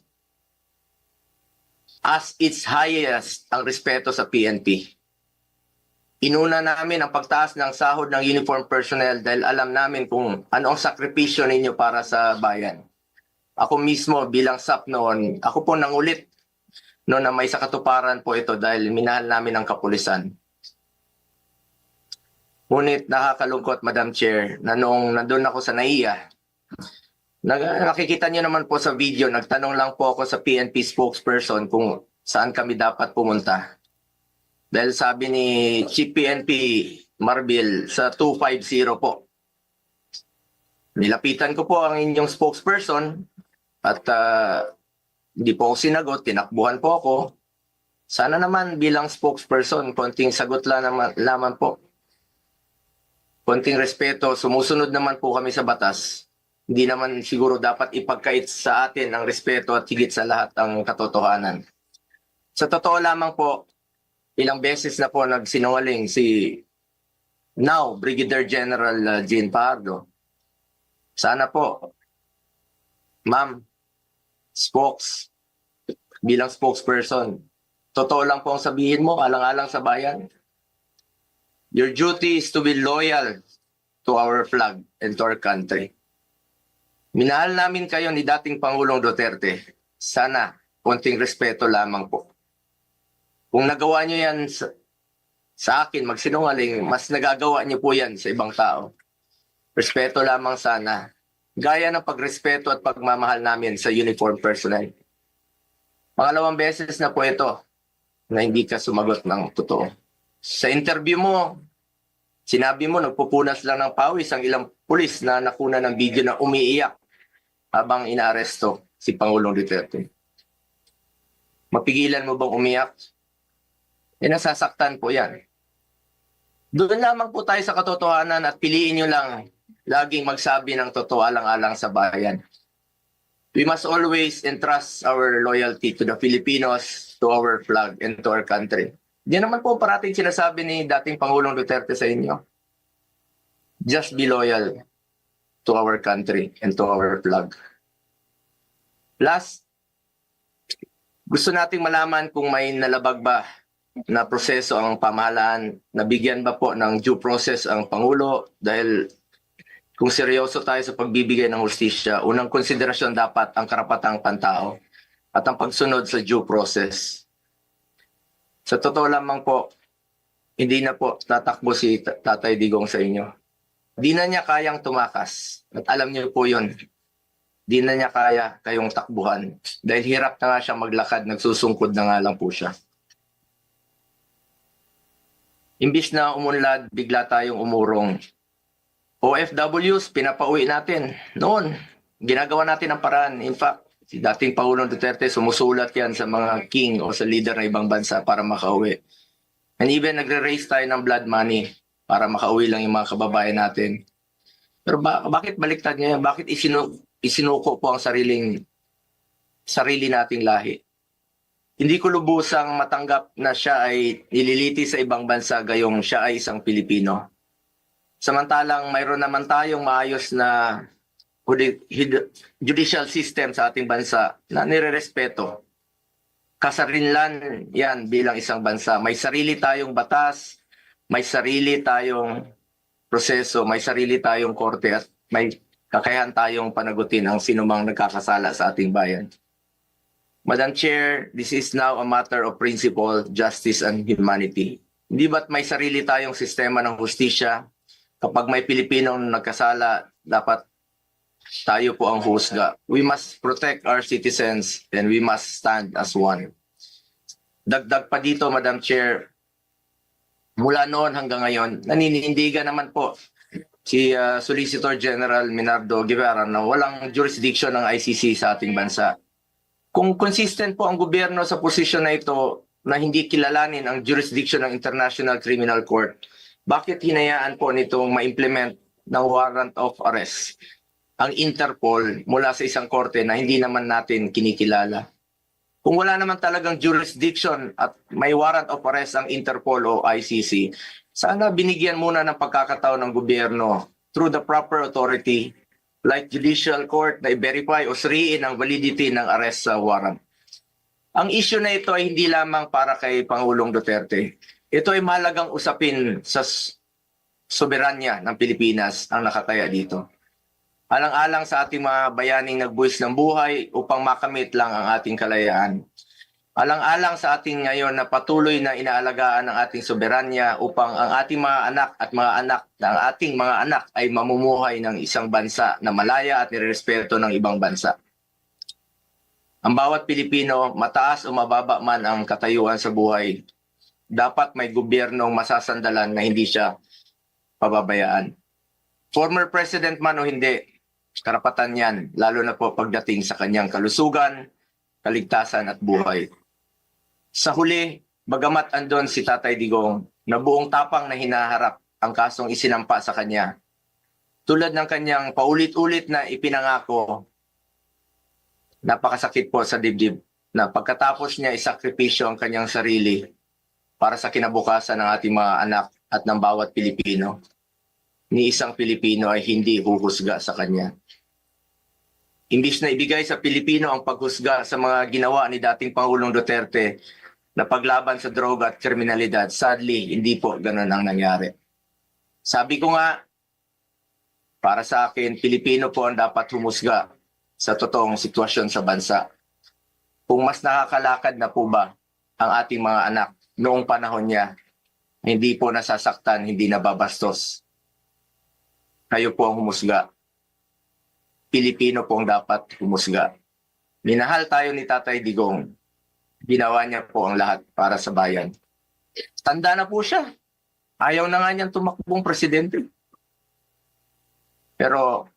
As its highest ang respeto sa PNP. Inuna namin ang pagtaas ng sahod ng uniform personnel dahil alam namin kung ano ang sakripisyo ninyo para sa bayan. Ako mismo bilang SAP noon, ako po nangulit noon na may sakatuparan po ito dahil minahal namin ang kapulisan. Ngunit nakakalungkot, Madam Chair, na noong nandun ako sa NAIA, nakikita niyo naman po sa video, nagtanong lang po ako sa PNP spokesperson kung saan kami dapat pumunta. Dahil sabi ni Chief PNP Marbil sa 250 po. Nilapitan ko po ang inyong spokesperson at hindi po ako sinagot, tinakbuhan po ako. Sana naman bilang spokesperson, konting sagot lamang po. Konting respeto, sumusunod naman po kami sa batas. Hindi naman siguro dapat ipagkait sa atin ang respeto at higit sa lahat ang katotohanan. Sa totoo lamang po, ilang beses na po nagsinungaling si now Brigadier General Jean Pardo. Sana po, ma'am, bilang spokesperson, totoo lang po ang sabihin mo, alang-alang sa bayan. Your duty is to be loyal to our flag and to our country. Minahal namin kayo ni dating Pangulong Duterte. Sana, konting respeto lamang po. Kung nagawa nyo yan sa akin, magsinungaling, mas nagagawa nyo po yan sa ibang tao. Respeto lamang sana. Gaya ng pagrespeto at pagmamahal namin sa uniform personnel. Pangalawang beses na po ito na hindi ka sumagot ng totoo. Sa interview mo, sinabi mo nagpupunas lang ng pawis ang ilang pulis na nakuna ng video na umiiyak habang inaaresto si Pangulong Duterte. Mapigilan mo bang umiyak? Nasasaktan po yan. Doon lamang po tayo sa katotohanan at piliin nyo lang laging magsabi ng totoo alang-alang sa bayan. We must always entrust our loyalty to the Filipinos, to our flag, and to our country. Diyan naman po parating sinasabi ni dating Pangulong Duterte sa inyo. Just be loyal to our country and to our flag. Last, gusto nating malaman kung may nalabag ba na proseso ang pamahalaan, nabigyan ba po ng due process ang Pangulo dahil kung seryoso tayo sa pagbibigay ng hustisya, unang konsiderasyon dapat ang karapatang pantao at ang pagsunod sa due process. Sa totoo lamang po, hindi na po tatakbo si Tatay Digong sa inyo. Di na niya kayang tumakas. At alam niyo po yun. Di na niya kaya kayong takbuhan. Dahil hirap na nga siya maglakad, nagsusungkod na nga lang po siya. Imbis na umunlad, bigla tayong umurong. OFWs, pinapauwi natin. Noon, ginagawa natin ang paraan. In fact, si dating Pangulong Duterte, sumusulat yan sa mga king o sa leader ng ibang bansa para makauwi. And even nagre-raise tayo ng blood money para makauwi lang yung mga kababayan natin. Pero bakit baliktad niya? Bakit isinuko po ang sarili nating lahi? Hindi ko lubusang matanggap na siya ay nililiti sa ibang bansa gayong siya ay isang Pilipino. Samantalang mayroon naman tayong maayos na judicial system sa ating bansa na nirerespeto. Kasarinlan yan bilang isang bansa. May sarili tayong batas, may sarili tayong proseso, may sarili tayong korte at may kakayahan tayong panagutin ang sinumang nagkakasala sa ating bayan. Madam Chair, this is now a matter of principle, justice, and humanity. Hindi ba't may sarili tayong sistema ng hustisya? Kapag may Pilipinong nagkasala, dapat tayo po ang husga. We must protect our citizens and we must stand as one. Dagdag pa dito, Madam Chair, mula noon hanggang ngayon, naninindigan naman po si Solicitor General Minardo Guevara na walang jurisdiction ng ICC sa ating bansa. Kung consistent po ang gobyerno sa posisyon na ito na hindi kilalanin ang jurisdiction ng International Criminal Court, bakit hinayaan po nitong ma-implement ng warrant of arrest ang Interpol mula sa isang korte na hindi naman natin kinikilala? Kung wala naman talagang jurisdiction at may warrant of arrest ang Interpol o ICC, sana binigyan muna ng pagkakataon ng gobyerno through the proper authority like judicial court na i-verify o suriin ang validity ng arrest warrant. Ang issue na ito ay hindi lamang para kay Pangulong Duterte. Ito ay mahalagang usapin sa soberanya ng Pilipinas ang nakataya dito. Alang-alang sa ating mga bayaning nagbuwis ng buhay upang makamit lang ang ating kalayaan. Alang-alang sa ating ngayon na patuloy na inaalagaan ng ating soberanya upang ang ating mga anak at mga anak ng ating mga anak ay mamumuhay ng isang bansa na malaya at nirespeto ng ibang bansa. Ang bawat Pilipino, mataas o mababa man ang katayuan sa buhay, dapat may gobyernong masasandalan na hindi siya pababayaan. Former president man o hindi, karapatan yan, lalo na po pagdating sa kanyang kalusugan, kaligtasan at buhay. Sa huli, bagamat andon si Tatay Digong na buong tapang na hinaharap ang kasong isinampa sa kanya, tulad ng kanyang paulit-ulit na ipinangako, napakasakit po sa dibdib na pagkatapos niya isakripisyo ang kanyang sarili para sa kinabukasan ng ating mga anak at ng bawat Pilipino, ni isang Pilipino ay hindi huhusga sa kanya. Imbis na ibigay sa Pilipino ang paghusga sa mga ginawa ni dating Pangulong Duterte na paglaban sa droga at kriminalidad, sadly, hindi po ganun ang nangyari. Sabi ko nga, para sa akin, Pilipino po ang dapat humusga sa totoong sitwasyon sa bansa. Kung mas nakakalakad na po ba ang ating mga anak noong panahon niya, hindi po nasasaktan, hindi nababastos. Kayo po ang humusga. Pilipino po ang dapat humusga. Minahal tayo ni Tatay Digong. Ginawa niya po ang lahat para sa bayan. Tanda na po siya. Ayaw na nga niyang tumakbong presidente. Pero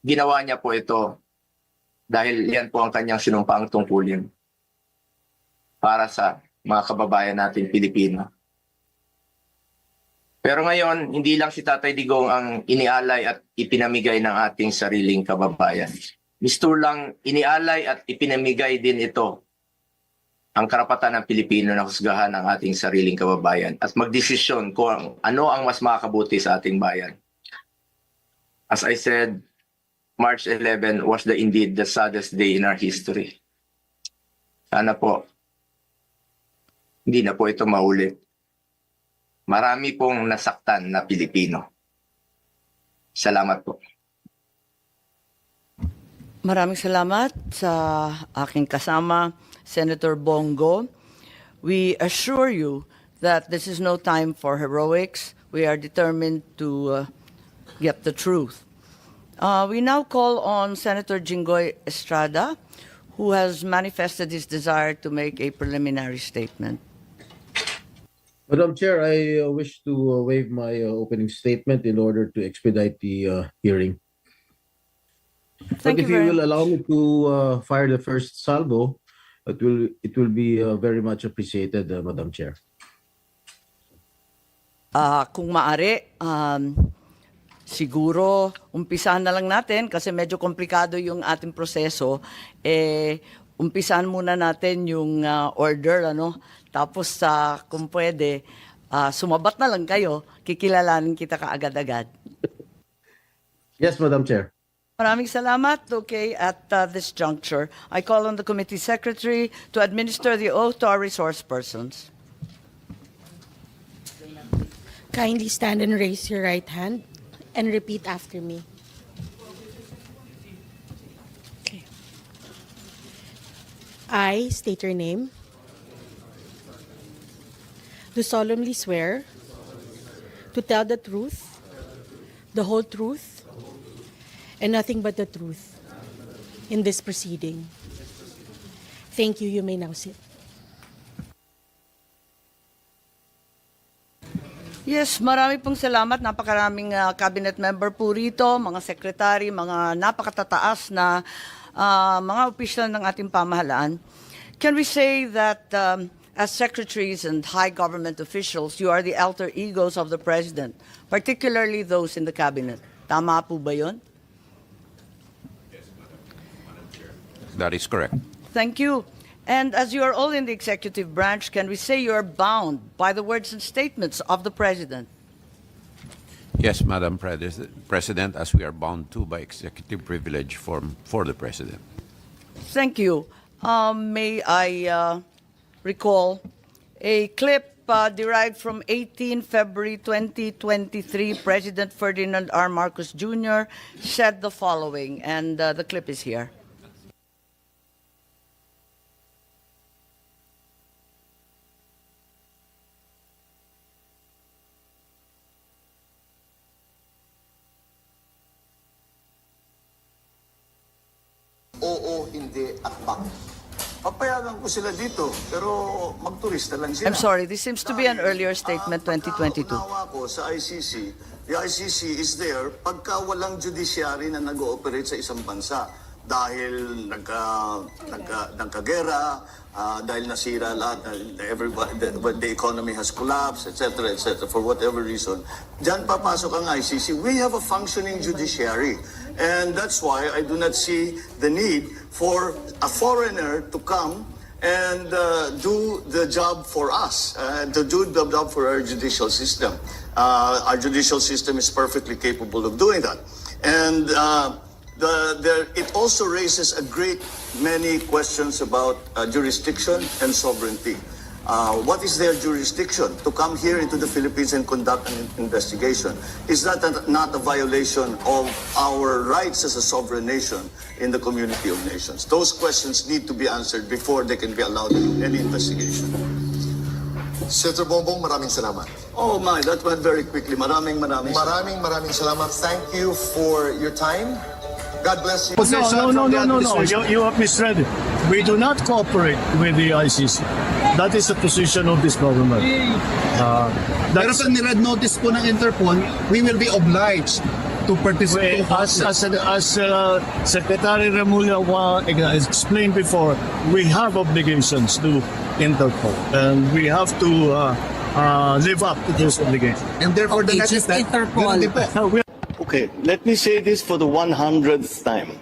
ginawa niya po ito dahil yan po ang kanyang sinumpaang tungkulin para sa mga kababayan natin Pilipino. Pero ngayon, hindi lang si Tatay Digong ang inialay at ipinamigay ng ating sariling kababayan. Mistur lang inialay at ipinamigay din ito ang karapatan ng Pilipino na husgahan ang ating sariling kababayan at magdesisyon kung ano ang mas makakabuti sa ating bayan. As I said, March 11 was indeed the saddest day in our history. Sana po, hindi na po ito maulit. Marami pong nasaktan na Pilipino. Salamat po. Maraming salamat sa aking kasama, Senator Bongo. We assure you that this is no time for heroics. We are determined to get the truth. We now call on Senator Jinggoy Estrada, who has manifested his desire to make a preliminary statement. Madam Chair, I wish to waive my opening statement in order to expedite the hearing. Thank but you if you very will allow me to fire the first salvo, it will be very much appreciated, Madam Chair. Kung maaari, siguro umpisahan na lang natin kasi medyo komplikado yung ating proseso. Umpisahan muna natin yung order, ano? Tapos kung pwede, sumabat na lang kayo, kikilalanin kita kaagad-agad. Yes, Madam Chair. Maraming salamat. Okay, at this juncture, I call on the committee secretary to administer the oath to our resource persons. Kindly stand and raise your right hand and repeat after me. Okay. I state your name. Do solemnly swear to tell the truth, the whole truth, and nothing but the truth in this proceeding. Thank you. You may now sit. Yes, marami pong salamat. Napakaraming cabinet member po rito, mga secretary, mga napakatataas na mga opisyal ng ating pamahalaan. Can we say that as secretaries and high government officials, you are the alter egos of the President, particularly those in the cabinet? Tama po ba yun? That is correct. Thank you. And as you are all in the executive branch, can we say you are bound by the words and statements of the President? Yes, Madam President, as we are bound to by executive privilege for the President. Thank you. May I recall a clip derived from 18 February 2023. President Ferdinand R. Marcos Jr. said the following, and the clip is here. Oo, hindi, at bak. Papayagan ko sila dito, pero magturista lang sila. I'm sorry, this seems to be an earlier statement, 2022. Pagkaunawa ko sa ICC, the ICC is there pagka walang judiciary na nag-ooperate sa isang bansa. Dahil nagkagera, dahil nasira lahat, the economy has collapsed, etc., for whatever reason. Diyan papasok ang ICC. We have a functioning judiciary. And that's why I do not see the need for a foreigner to come and do the job for us, to do the job for our judicial system. Our judicial system is perfectly capable of doing that. And it also raises a great many questions about jurisdiction and sovereignty. What is their jurisdiction to come here into the Philippines and conduct an investigation? Is that not a violation of our rights as a sovereign nation in the community of nations? Those questions need to be answered before they can be allowed to do any investigation. Senator Bongbong, maraming salamat. Oh my, that went very quickly. Maraming Salamat. Thank you for your time. God bless you. No. You have misread it. We do not cooperate with the ICC. That is the position of this government. Pero pag ni-red notice po ng Interpol, we will be obliged to participate. As Secretary Remulla explained before, we have obligations to Interpol, and we have to live up to those obligations. And therefore, the next step, Okay, let me say this for the 100th time.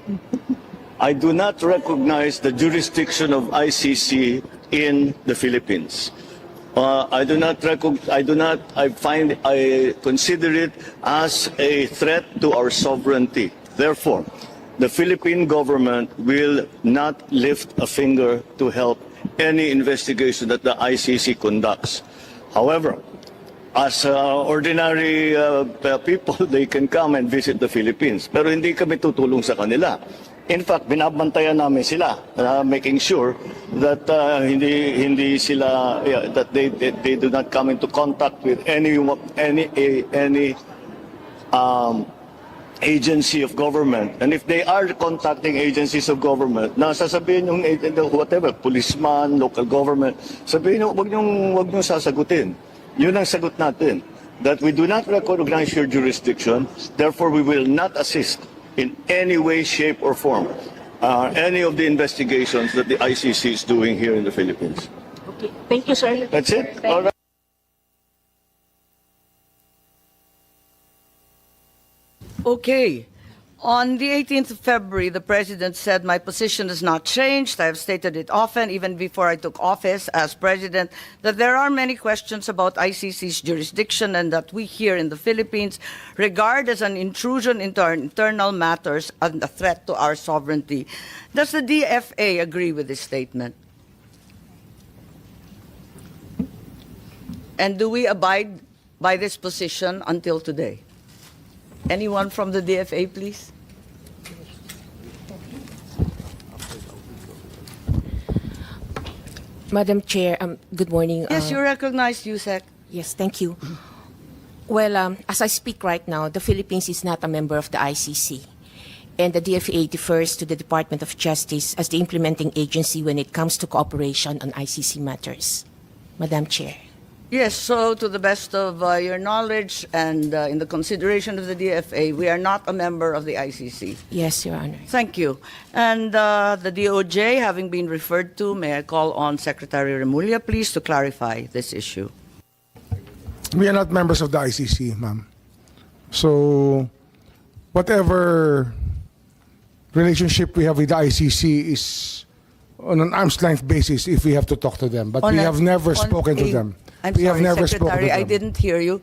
I do not recognize the jurisdiction of ICC in the Philippines. I consider it as a threat to our sovereignty. Therefore, the Philippine government will not lift a finger to help any investigation that the ICC conducts. However, as ordinary people, they can come and visit the Philippines. Pero hindi kami tutulong sa kanila. In fact, binabantayan namin sila, making sure that hindi sila that they do not come into contact with any agency of government. And if they are contacting agencies of government, na sasabihin yung whatever, policeman, local government, sabihin nyo, wag nyo sasagutin. Yun ang sagot natin, that we do not recognize your jurisdiction, therefore we will not assist in any way, shape, or form any of the investigations that the ICC is doing here in the Philippines. Okay. Thank you, sir. That's it? All right. Okay. On the 18th of February, the President said, my position has not changed. I have stated it often, even before I took office as President, that there are many questions about ICC's jurisdiction and that we here in the Philippines regard as an intrusion into our internal matters and a threat to our sovereignty. Does the DFA agree with this statement? And do we abide by this position until today? Anyone from the DFA, please? Madam Chair, good morning. Yes, you recognize USEC. Yes, thank you. Well, as I speak right now, the Philippines is not a member of the ICC, and the DFA defers to the Department of Justice as the implementing agency when it comes to cooperation on ICC matters. Madam Chair. Yes, so to the best of your knowledge and in the consideration of the DFA, we are not a member of the ICC. Yes, Your Honor. Thank you. And the DOJ, having been referred to, may I call on Secretary Remulla, please, to clarify this issue. We are not members of the ICC, ma'am. So whatever relationship we have with the ICC is on an arm's length basis if we have to talk to them. But we have never spoken to them. I'm we sorry, have never Secretary, spoken to them. I didn't hear you.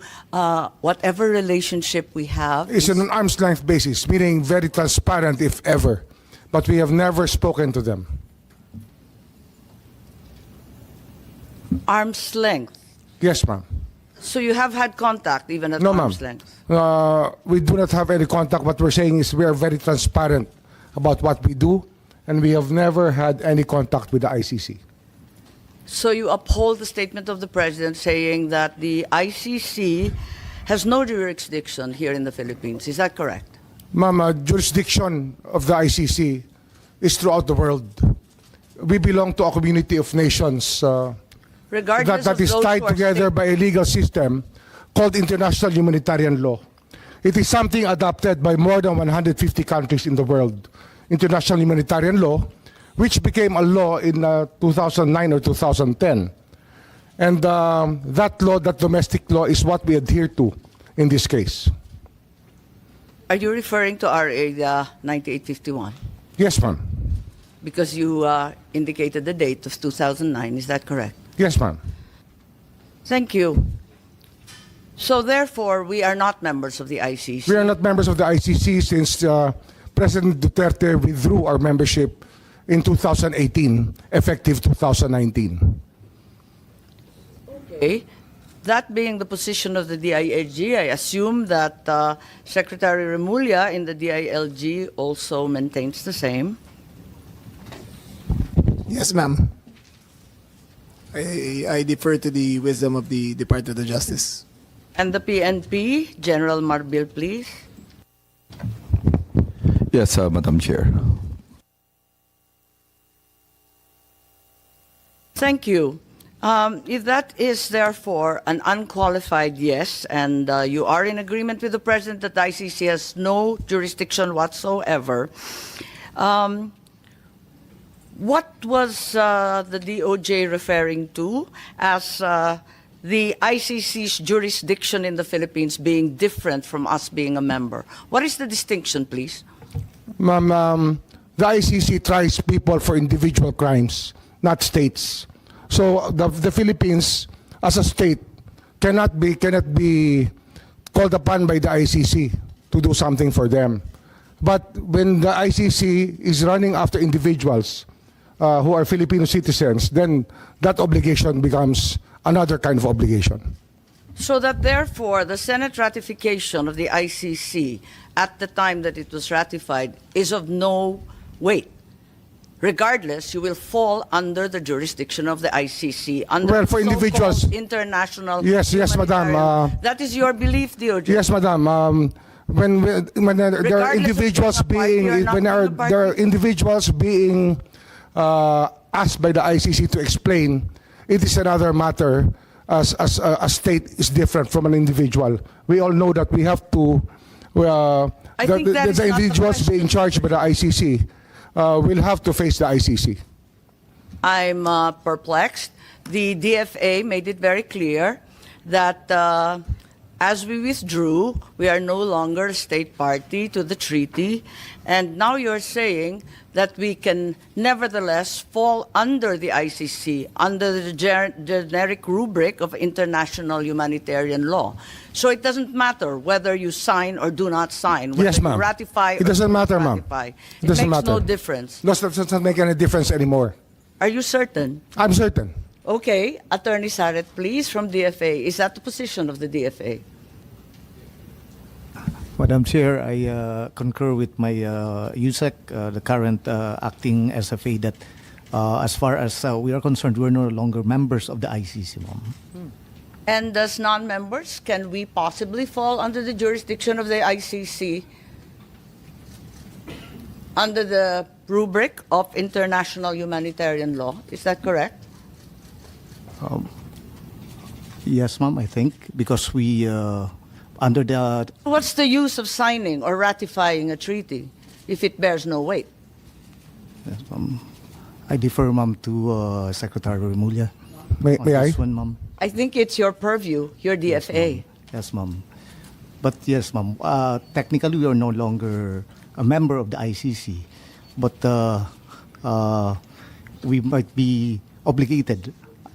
Whatever relationship we have It's on an arm's length basis, meaning very transparent if ever. But we have never spoken to them. arm's length. Yes, ma'am. So you have had contact even at No, ma'am. arm's length? We do not have any contact. What we're saying is we are very transparent about what we do, and we have never had any contact with the ICC. So you uphold the statement of the President saying that the ICC has no jurisdiction here in the Philippines. Is that correct? Ma'am, jurisdiction of the ICC is throughout the world. We belong to a community of nations Regardless that of is those tied who are together by a legal system called international humanitarian law. It is something adopted by more than 150 countries in the world. International humanitarian law, which became a law in 2009 or 2010. And that law, that domestic law, is what we adhere to in this case. Are you referring to RA 9851? Yes, ma'am. Because you indicated the date of 2009, is that correct? Yes, ma'am. Thank you. So therefore, we are not members of the ICC. We are not members of the ICC since President Duterte withdrew our membership in 2018, effective 2019. Okay. That being the position of the DILG, I assume that Secretary Remulla in the DILG also maintains the same. Yes, ma'am. I defer to the wisdom of the Department of Justice. And the PNP, General Marbil, please. Yes, Madam Chair. Thank you. If that is therefore an unqualified yes, and you are in agreement with the President that the ICC has no jurisdiction whatsoever, what was the DOJ referring to as the ICC's jurisdiction in the Philippines being different from us being a member? What is the distinction, please? Ma'am, the ICC tries people for individual crimes, not states. So the Philippines, as a state, cannot be called upon by the ICC to do something for them. But when the ICC is running after individuals who are Filipino citizens, then that obligation becomes another kind of obligation. So that therefore the Senate ratification of the ICC at the time that it was ratified is of no weight. Regardless, you will fall under the jurisdiction of the ICC. Under Well, for the so-called individuals- international. Yes, madam. humanitarian- that is your belief, DOJ. Yes, madam. When there are individuals being asked by the ICC to explain, it is another matter. As a state is different from an individual. We all know that we have to. I think that is the not the individuals question. being charged by the ICC will have to face the ICC. I'm perplexed. The DFA made it very clear that as we withdrew, we are no longer a state party to the treaty. And now you're saying that we can nevertheless fall under the ICC, under the generic rubric of international humanitarian law. So it doesn't matter whether you sign or do not sign, whether Yes, you ma'am. ratify It or doesn't do not matter, ma'am. ratify. It doesn't makes no matter. difference. No, that doesn't make any difference anymore. Are you certain? I'm certain. Okay, Attorney Saret, please, from DFA. Is that the position of the DFA? Madam Chair, I concur with my USEC, the current acting SFA, that as far as we are concerned, we're no longer members of the ICC, ma'am. And as non-members, can we possibly fall under the jurisdiction of the ICC under the rubric of international humanitarian law? Is that correct? Yes, ma'am, I think, because we, under the... What's the use of signing or ratifying a treaty if it bears no weight? Yes, I defer, ma'am, to Secretary Remulla. May I? This one, ma'am. I think it's your purview, your DFA. Yes, ma'am. But yes, ma'am, technically we are no longer a member of the ICC, but we might be obligated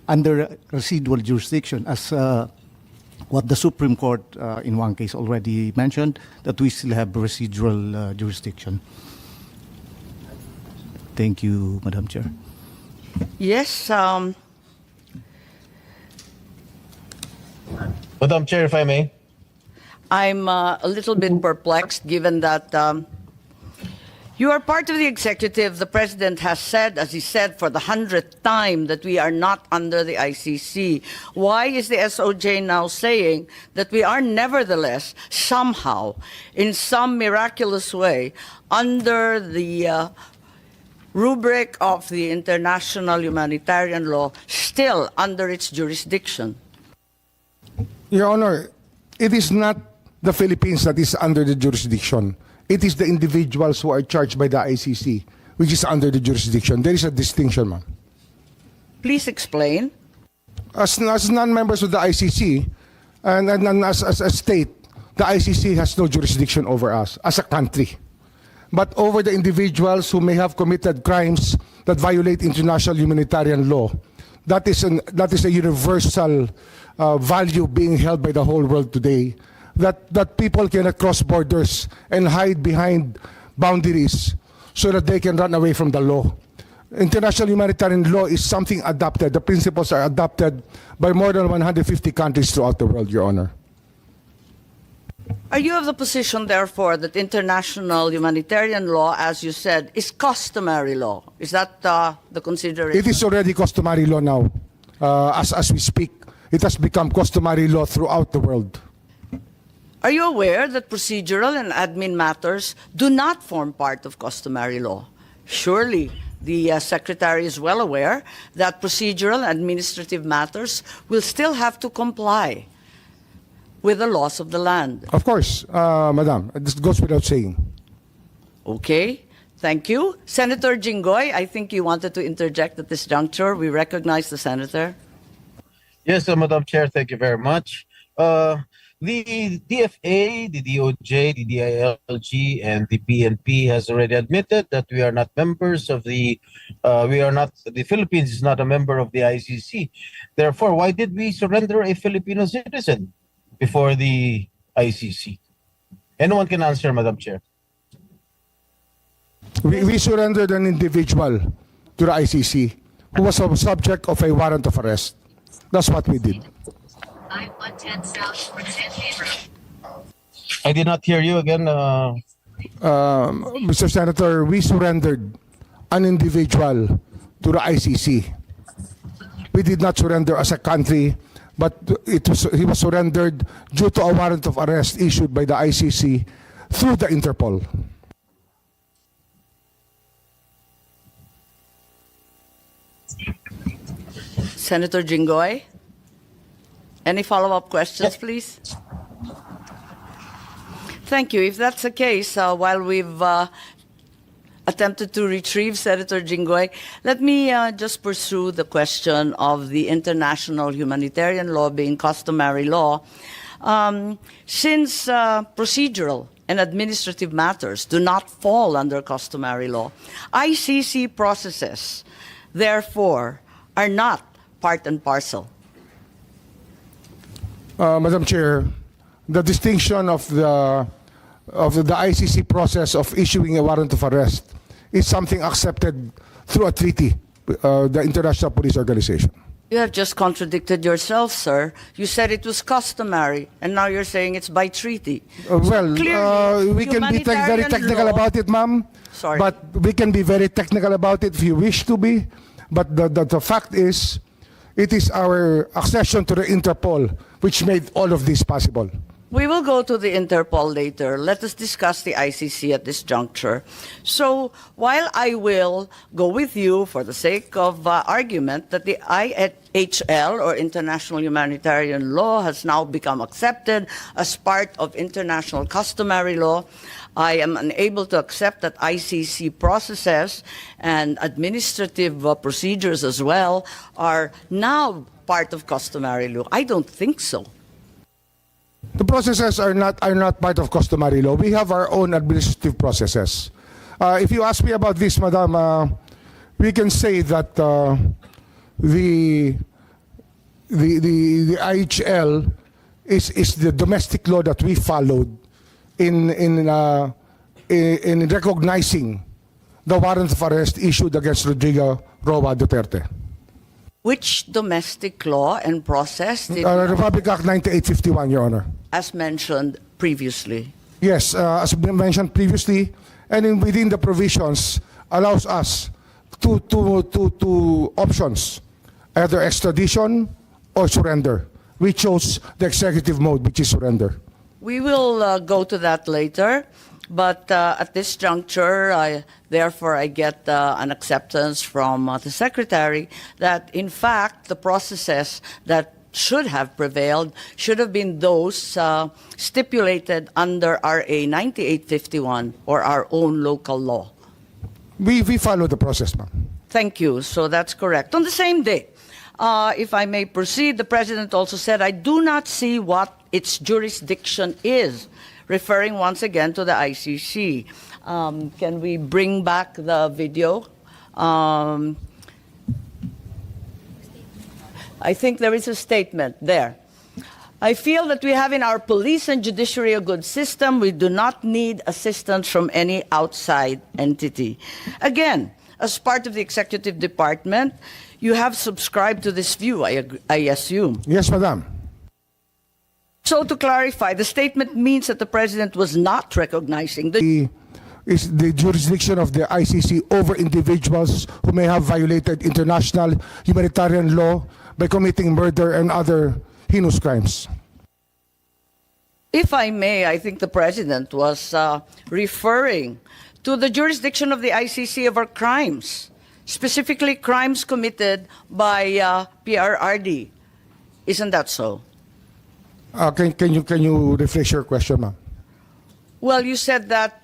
under residual jurisdiction as what the Supreme Court in one case already mentioned, that we still have residual jurisdiction. Thank you, Madam Chair. Yes, Madam Chair, if I may. I'm a little bit perplexed given that you are part of the executive. The president has said, as he said for the 100th time, that we are not under the ICC. Why is the SOJ now saying that we are nevertheless somehow, in some miraculous way, under the rubric of the international humanitarian law, still under its jurisdiction? Your Honor, it is not the Philippines that is under the jurisdiction. It is the individuals who are charged by the ICC, which is under the jurisdiction. There is a distinction, ma'am. Please explain. As non-members of the ICC, and as a state, the ICC has no jurisdiction over us as a country. But over the individuals who may have committed crimes that violate international humanitarian law, that is a universal value being held by the whole world today, that people cannot cross borders and hide behind boundaries so that they can run away from the law. International humanitarian law is something adopted. The principles are adopted by more than 150 countries throughout the world, Your Honor. Are you of the position, therefore, that international humanitarian law, as you said, is customary law? Is that the consideration? It is already customary law now. As we speak, it has become customary law throughout the world. Are you aware that procedural and admin matters do not form part of customary law? Surely, the Secretary is well aware that procedural and administrative matters will still have to comply with the laws of the land. Of course, Madam, this goes without saying. Okay, thank you. Senator Jinggoy, I think you wanted to interject at this juncture. We recognize the Senator. Yes, Madam Chair, thank you very much. The DFA, the DOJ, the DILG, and the PNP has already admitted that we are not members of the Philippines is not a member of the ICC. Therefore, why did we surrender a Filipino citizen before the ICC? Anyone can answer, Madam Chair. We surrendered an individual to the ICC who was a subject of a warrant of arrest. That's what we did. I did not hear you again. Mr. Senator, we surrendered an individual to the ICC. We did not surrender as a country, but he was surrendered due to a warrant of arrest issued by the ICC through the Interpol. Senator Jinggoy, any follow-up questions, please? Thank you. If that's the case, while we've attempted to retrieve Senator Jinggoy, let me just pursue the question of the international humanitarian law being customary law. Since procedural and administrative matters do not fall under customary law, ICC processes, therefore, are not part and parcel. Madam Chair, the distinction of the ICC process of issuing a warrant of arrest is something accepted through a treaty, the International Police Organization. You have just contradicted yourself, sir. You said it was customary, and now you're saying it's by treaty. We can be very technical about it, ma'am. Sorry. But we can be very technical about it if you wish to be. But the fact is, it is our accession to the Interpol which made all of this possible. We will go to the Interpol later. Let us discuss the ICC at this juncture. So while I will go with you for the sake of argument that the IHL, or International Humanitarian Law, has now become accepted as part of international customary law, I am unable to accept that ICC processes and administrative procedures as well are now part of customary law. I don't think so. The processes are not part of customary law. We have our own administrative processes. If you ask me about this, Madam, we can say that the IHL is the domestic law that we followed in recognizing the warrant of arrest issued against Rodrigo Roa Duterte. Which domestic law and process did Republic Act 9851, Your Honor. as mentioned previously? Yes, as mentioned previously, and within the provisions allows us two options, either extradition or surrender. We chose the executive mode, which is surrender. We will go to that later, but at this juncture, therefore, I get an acceptance from the Secretary that, in fact, the processes that should have prevailed should have been those stipulated under RA 9851, or our own local law. We follow the process, ma'am. Thank you. So that's correct. On the same day, if I may proceed, the President also said, I do not see what its jurisdiction is, referring once again to the ICC. Can we bring back the video? I think there is a statement there. I feel that we have in our police and judiciary a good system. We do not need assistance from any outside entity. Again, as part of the executive department, you have subscribed to this view, I assume. Yes, Madam. So to clarify, the statement means that the President was not recognizing is the jurisdiction of the ICC over individuals who may have violated international humanitarian law by committing murder and other heinous crimes. If I may, I think the President was referring to the jurisdiction of the ICC over crimes specifically crimes committed by PRRD. Isn't that so? Can you rephrase your question, ma'am? Well, you said that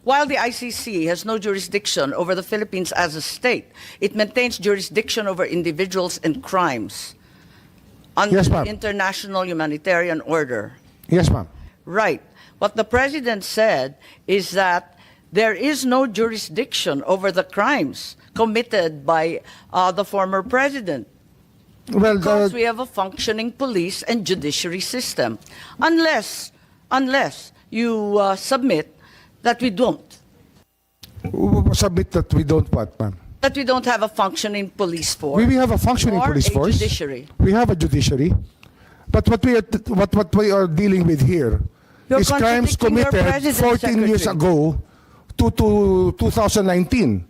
while the ICC has no jurisdiction over the Philippines as a state, it maintains jurisdiction over individuals and crimes under Yes, the ma'am. international humanitarian order. Yes, ma'am. Right. What the president said is that there is no jurisdiction over the crimes committed by the former president. Well, Because we have a functioning police and judiciary system. Unless you submit that we don't. Submit that we don't what, ma'am? That we don't have a functioning police force. We have a functioning or police a force. Judiciary. We have a judiciary. But what we are dealing with here You're is crimes contradicting your committed president, 14 years Secretary. ago to 2019.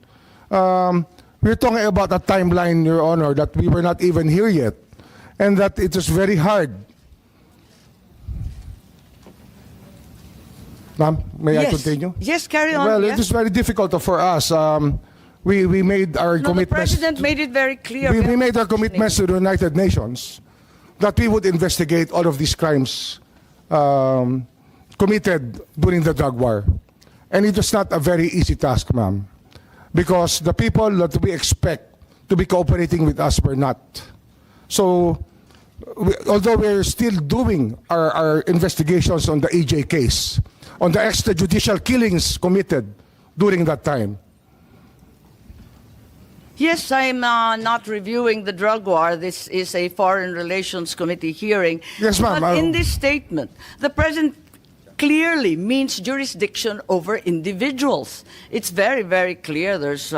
We're talking about a timeline, Your Honor, that we were not even here yet, and that it is very hard. Ma'am, may I Yes. continue? Yes, carry on. Well, yeah. it is very difficult for us. We made our No, the commitments. president made it very clear. We have made our functioning- commitments to the United Nations that we would investigate all of these crimes committed during the drug war. And it was not a very easy task, ma'am, because the people that we expect to be cooperating with us were not. So, although we're still doing our investigations on the AJ case, on the extrajudicial killings committed during that time, Yes, I'm not reviewing the drug war. This is a Foreign Relations Committee hearing. Yes, ma'am. But in this statement, the president clearly means jurisdiction over individuals. It's very, very clear. There's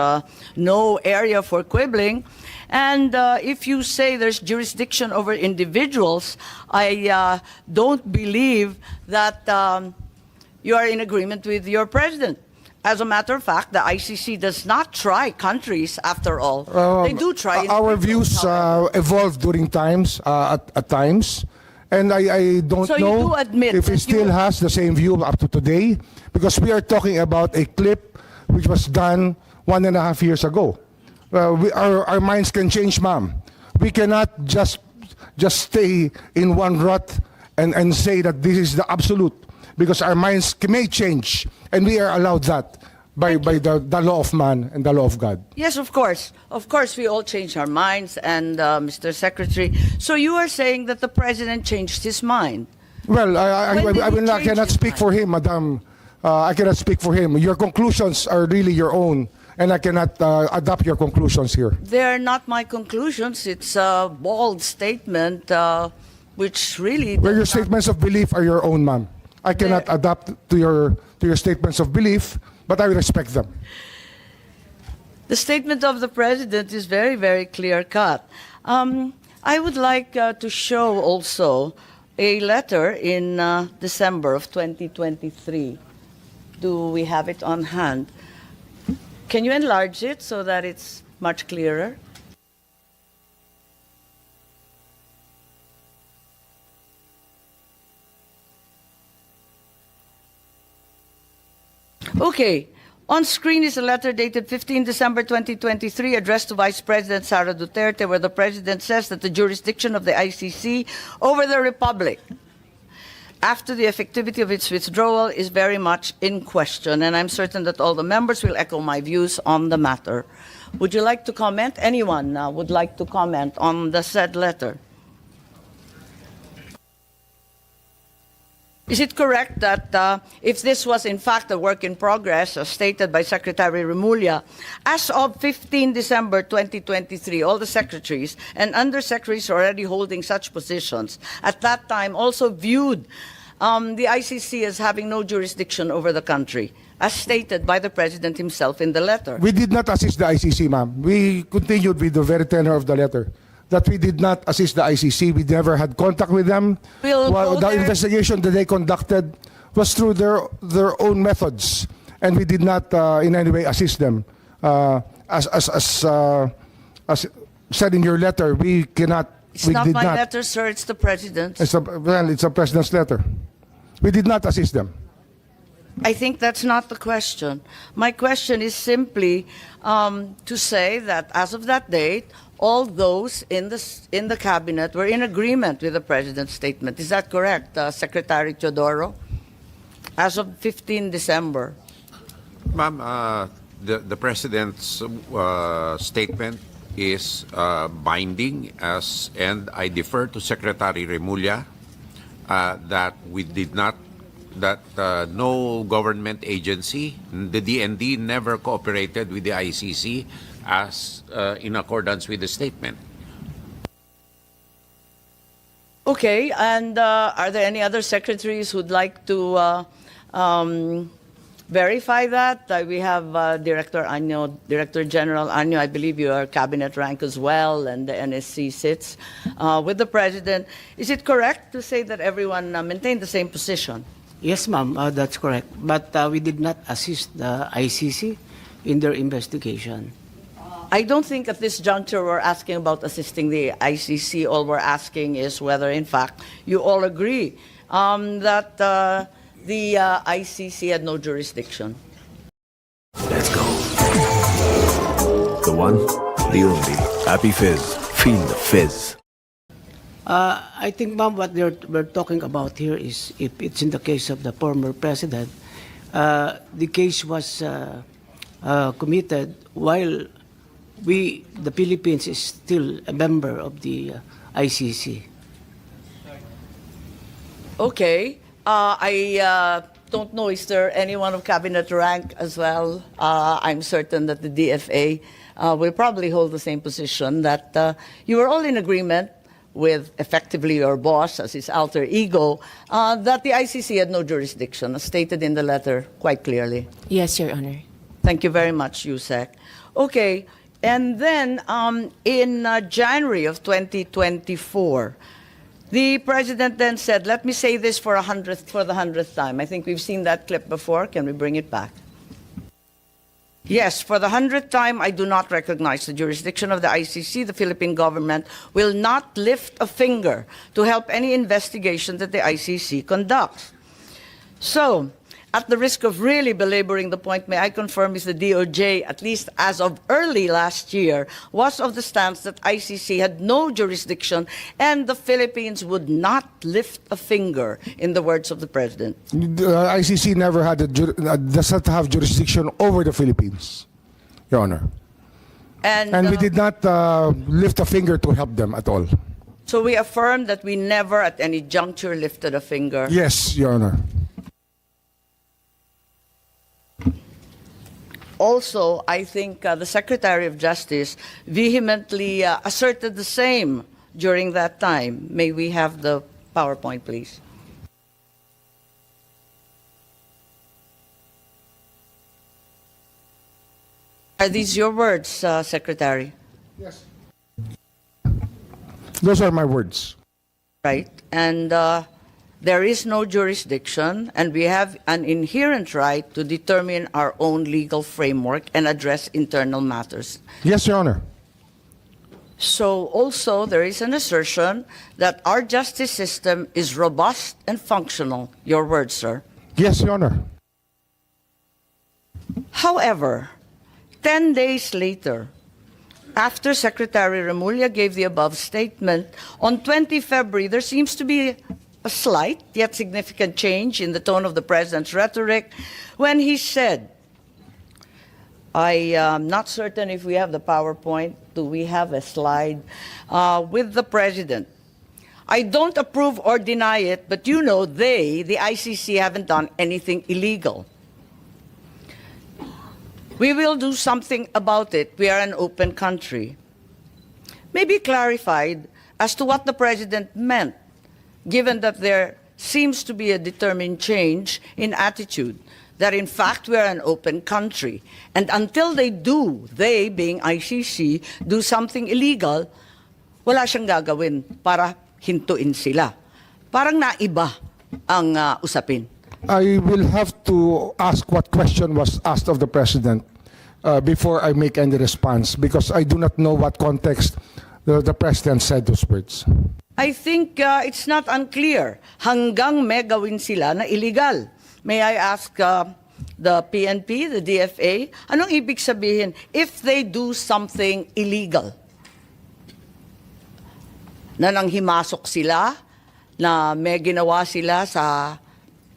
no area for quibbling. And if you say there's jurisdiction over individuals, I don't believe that you are in agreement with your president. As a matter of fact, the ICC does not try countries, after all. They do try our individuals, views however. evolved during times, at times. And I don't So you know do admit if he that still you- has the same view up to today, because we are talking about a clip which was done 1.5 years ago. Our minds can change, ma'am. We cannot just stay in one rut and say that this is the absolute, because our minds may change, and we are allowed that by the law of man and the law of God. Yes, of course. Of course, we all change our minds, and Mr. Secretary. So you are saying that the president changed his mind? Well, When did he I change cannot his speak for him, madam. I cannot speak for him. Your conclusions are really your own, and I cannot adopt your conclusions here. They're not my conclusions. It's a bold statement, which really. Well, your does not- statements of belief are your own, ma'am. I cannot adapt to your statements of belief, but I will respect them. The statement of the president is very, very clear cut. I would like to show also a letter in December of 2023. Do we have it on hand? Can you enlarge it so that it's much clearer? Okay. On screen is a letter dated 15 December 2023 addressed to Vice President Sara Duterte, where the President says that the jurisdiction of the ICC over the Republic after the effectivity of its withdrawal is very much in question, and I'm certain that all the members will echo my views on the matter. Would you like to comment? Anyone would like to comment on the said letter? Is it correct that if this was in fact a work in progress, as stated by Secretary Remulla, as of 15 December 2023, all the secretaries and undersecretaries already holding such positions at that time also viewed the ICC as having no jurisdiction over the country, as stated by the President himself in the letter? We did not assist the ICC, ma'am. We continued with the very tenor of the letter, that we did not assist the ICC. We never had contact with them. We'll Well, go the there. investigation that they conducted was through their own methods, and we did not in any way assist them. As said in your letter, we cannot. It's we not did my not. letter, sir, it's the President's. It's a president's letter. We did not assist them. I think that's not the question. My question is simply to say that as of that date, all those in the cabinet were in agreement with the president's statement. Is that correct, Secretary Teodoro? As of 15 December. Ma'am, the President's statement is binding, and I defer to Secretary Remulla that we did not, that no government agency, the DND, never cooperated with the ICC as in accordance with the statement. Okay, and are there any other secretaries who'd like to verify that? We have Director Anyo, Director General Anyo, I believe you are cabinet rank as well, and the NSC sits with the President. Is it correct to say that everyone maintained the same position? Yes, ma'am, that's correct. But we did not assist the ICC in their investigation. I don't think at this juncture we're asking about assisting the ICC. All we're asking is whether, in fact, you all agree that the ICC had no jurisdiction. Let's go. The one, the only. Happy Fizz. Feel the fizz. I think, ma'am, what we're talking about here is if it's in the case of the former president, the case was committed while the Philippines is still a member of the ICC. Okay. I don't know, is there anyone of cabinet rank as well? I'm certain that the DFA will probably hold the same position, that you were all in agreement with effectively your boss as his alter ego, that the ICC had no jurisdiction, as stated in the letter quite clearly. Yes, Your Honor. Thank you very much, Yusek. Okay, and then in January of 2024, the President then said, let me say this for the 100th time. I think we've seen that clip before. Can we bring it back? Yes, for the 100th time, I do not recognize the jurisdiction of the ICC. The Philippine government will not lift a finger to help any investigation that the ICC conducts. So, at the risk of really belaboring the point, may I confirm is the DOJ, at least as of early last year, was of the stance that ICC had no jurisdiction and the Philippines would not lift a finger, in the words of the President. The ICC never had does not have jurisdiction over the Philippines, Your Honor. And we did not lift a finger to help them at all. So we affirm that we never at any juncture lifted a finger. Yes, Your Honor. Also, I think the Secretary of Justice vehemently asserted the same during that time. May we have the PowerPoint, please? Are these your words, Secretary? Yes. Those are my words. Right. And there is no jurisdiction, and we have an inherent right to determine our own legal framework and address internal matters. Yes, Your Honor. So also there is an assertion that our justice system is robust and functional. Your words, sir. Yes, Your Honor. However, 10 days later, after Secretary Remulla gave the above statement, on 20 February, there seems to be a slight yet significant change in the tone of the President's rhetoric when he said, I am not certain if we have the PowerPoint. Do we have a slide with the President? I don't approve or deny it, but you know the ICC, haven't done anything illegal. We will do something about it. We are an open country. Maybe clarified as to what the President meant, given that there seems to be a determined change in attitude, that in fact we are an open country. And until they being ICC, do something illegal, wala siyang gagawin para hintuin sila. Parang naiba ang usapin. I will have to ask what question was asked of the President before I make any response, because I do not know what context the President said those words. I think it's not unclear. Hanggang may gawin sila na illegal. May I ask the PNP, the DFA, anong ibig sabihin if they do something illegal? Na nanghimasok sila, na may ginawa sila sa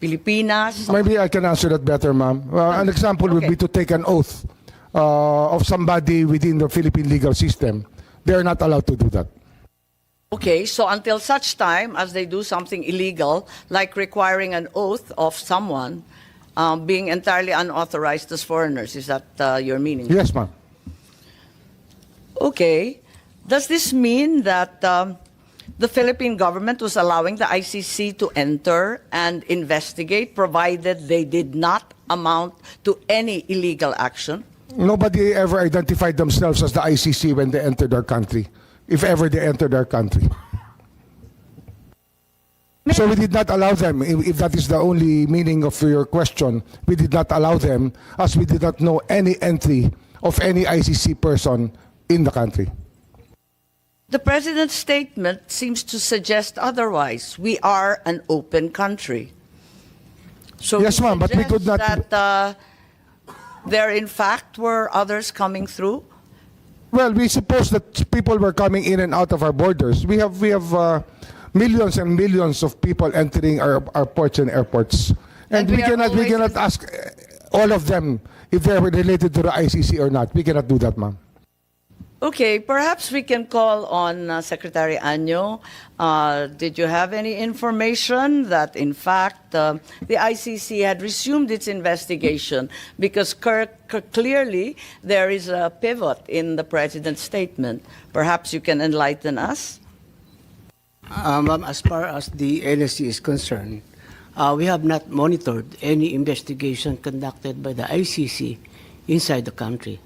Pilipinas. Maybe I can answer that better, ma'am. An example would be to take an oath of somebody within the Philippine legal system. They are not allowed to do that. Okay, so until such time as they do something illegal, like requiring an oath of someone being entirely unauthorized as foreigners, is that your meaning? Yes, ma'am. Okay. Does this mean that the Philippine government was allowing the ICC to enter and investigate, provided they did not amount to any illegal action? Nobody ever identified themselves as the ICC when they entered our country, if ever they entered our country. So we did not allow them, if that is the only meaning of your question, we did not allow them as we did not know any entry of any ICC person in the country. The president's statement seems to suggest otherwise. We are an open country. So Yes, ma'am, but we could not- that there in fact were others coming through. Well, we suppose that people were coming in and out of our borders. We have millions and millions of people entering our ports and airports, and we cannot ask all of them if they are related to the ICC or not. We cannot do that, ma'am. Okay, perhaps we can call on Secretary Anyo. Did you have any information that, in fact, the ICC had resumed its investigation? Because clearly there is a pivot in the president's statement. Perhaps you can enlighten us? Ma'am, as far as the NSC is concerned, we have not monitored any investigation conducted by the ICC inside the country.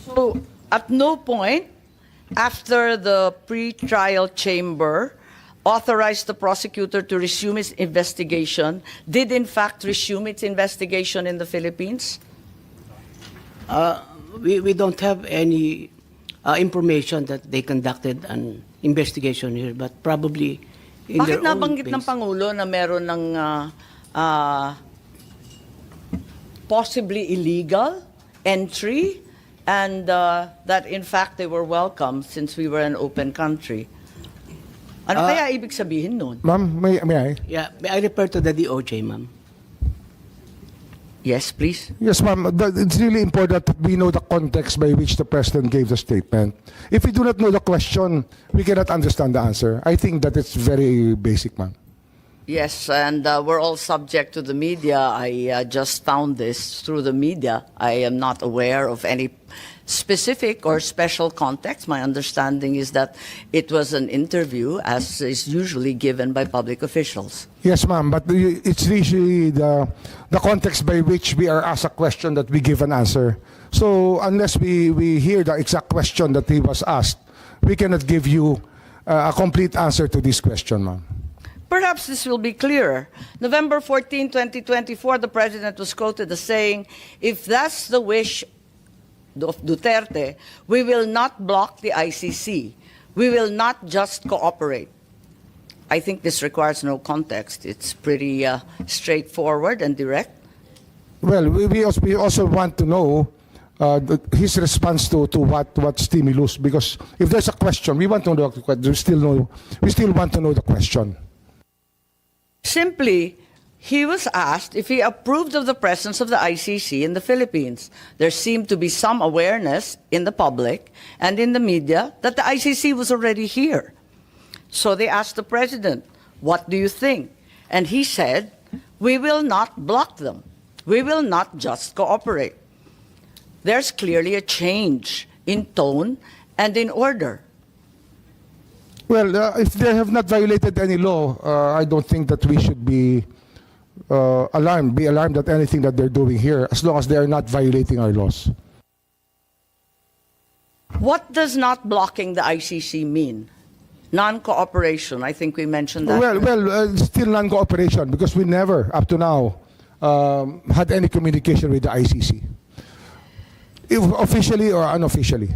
So, at no point after the pre-trial chamber authorized the prosecutor to resume its investigation, did in fact resume its investigation in the Philippines? We don't have any information that they conducted an investigation here, but probably in Bakit their own nabanggit ng base. Pangulo na meron ng possibly illegal entry and that in fact they were welcome since we were an open country? Ano kaya ibig sabihin nun? Ma'am, may I? Yeah, may I refer to the DOJ, ma'am? Yes, please. Yes, ma'am. But it's really important that we know the context by which the president gave the statement. If we do not know the question, we cannot understand the answer. I think that it's very basic, ma'am. Yes, and we're all subject to the media. I just found this through the media. I am not aware of any specific or special context. My understanding is that it was an interview, as is usually given by public officials. Yes, ma'am, but it's usually the context by which we are asked a question that we give an answer. So unless we hear the exact question that he was asked, we cannot give you a complete answer to this question, ma'am. Perhaps this will be clearer. November 14, 2024, the president was quoted as saying, "If that's the wish of Duterte, we will not block the ICC. We will not just cooperate." I think this requires no context. It's pretty straightforward and direct. Well, we also want to know his response to what stimulus, because if there's a question, we want to know. We still want to know the question. Simply, he was asked if he approved of the presence of the ICC in the Philippines. There seemed to be some awareness in the public and in the media that the ICC was already here. So they asked the president, "What do you think?" And he said, "We will not block them. We will not just cooperate." There's clearly a change in tone and in order. Well, if they have not violated any law, I don't think that we should be alarmed at anything that they're doing here, as long as they are not violating our laws. What does not blocking the ICC mean? Non-cooperation, I think we mentioned that. Well, still non-cooperation, because we never, up to now, had any communication with the ICC, if officially or unofficially.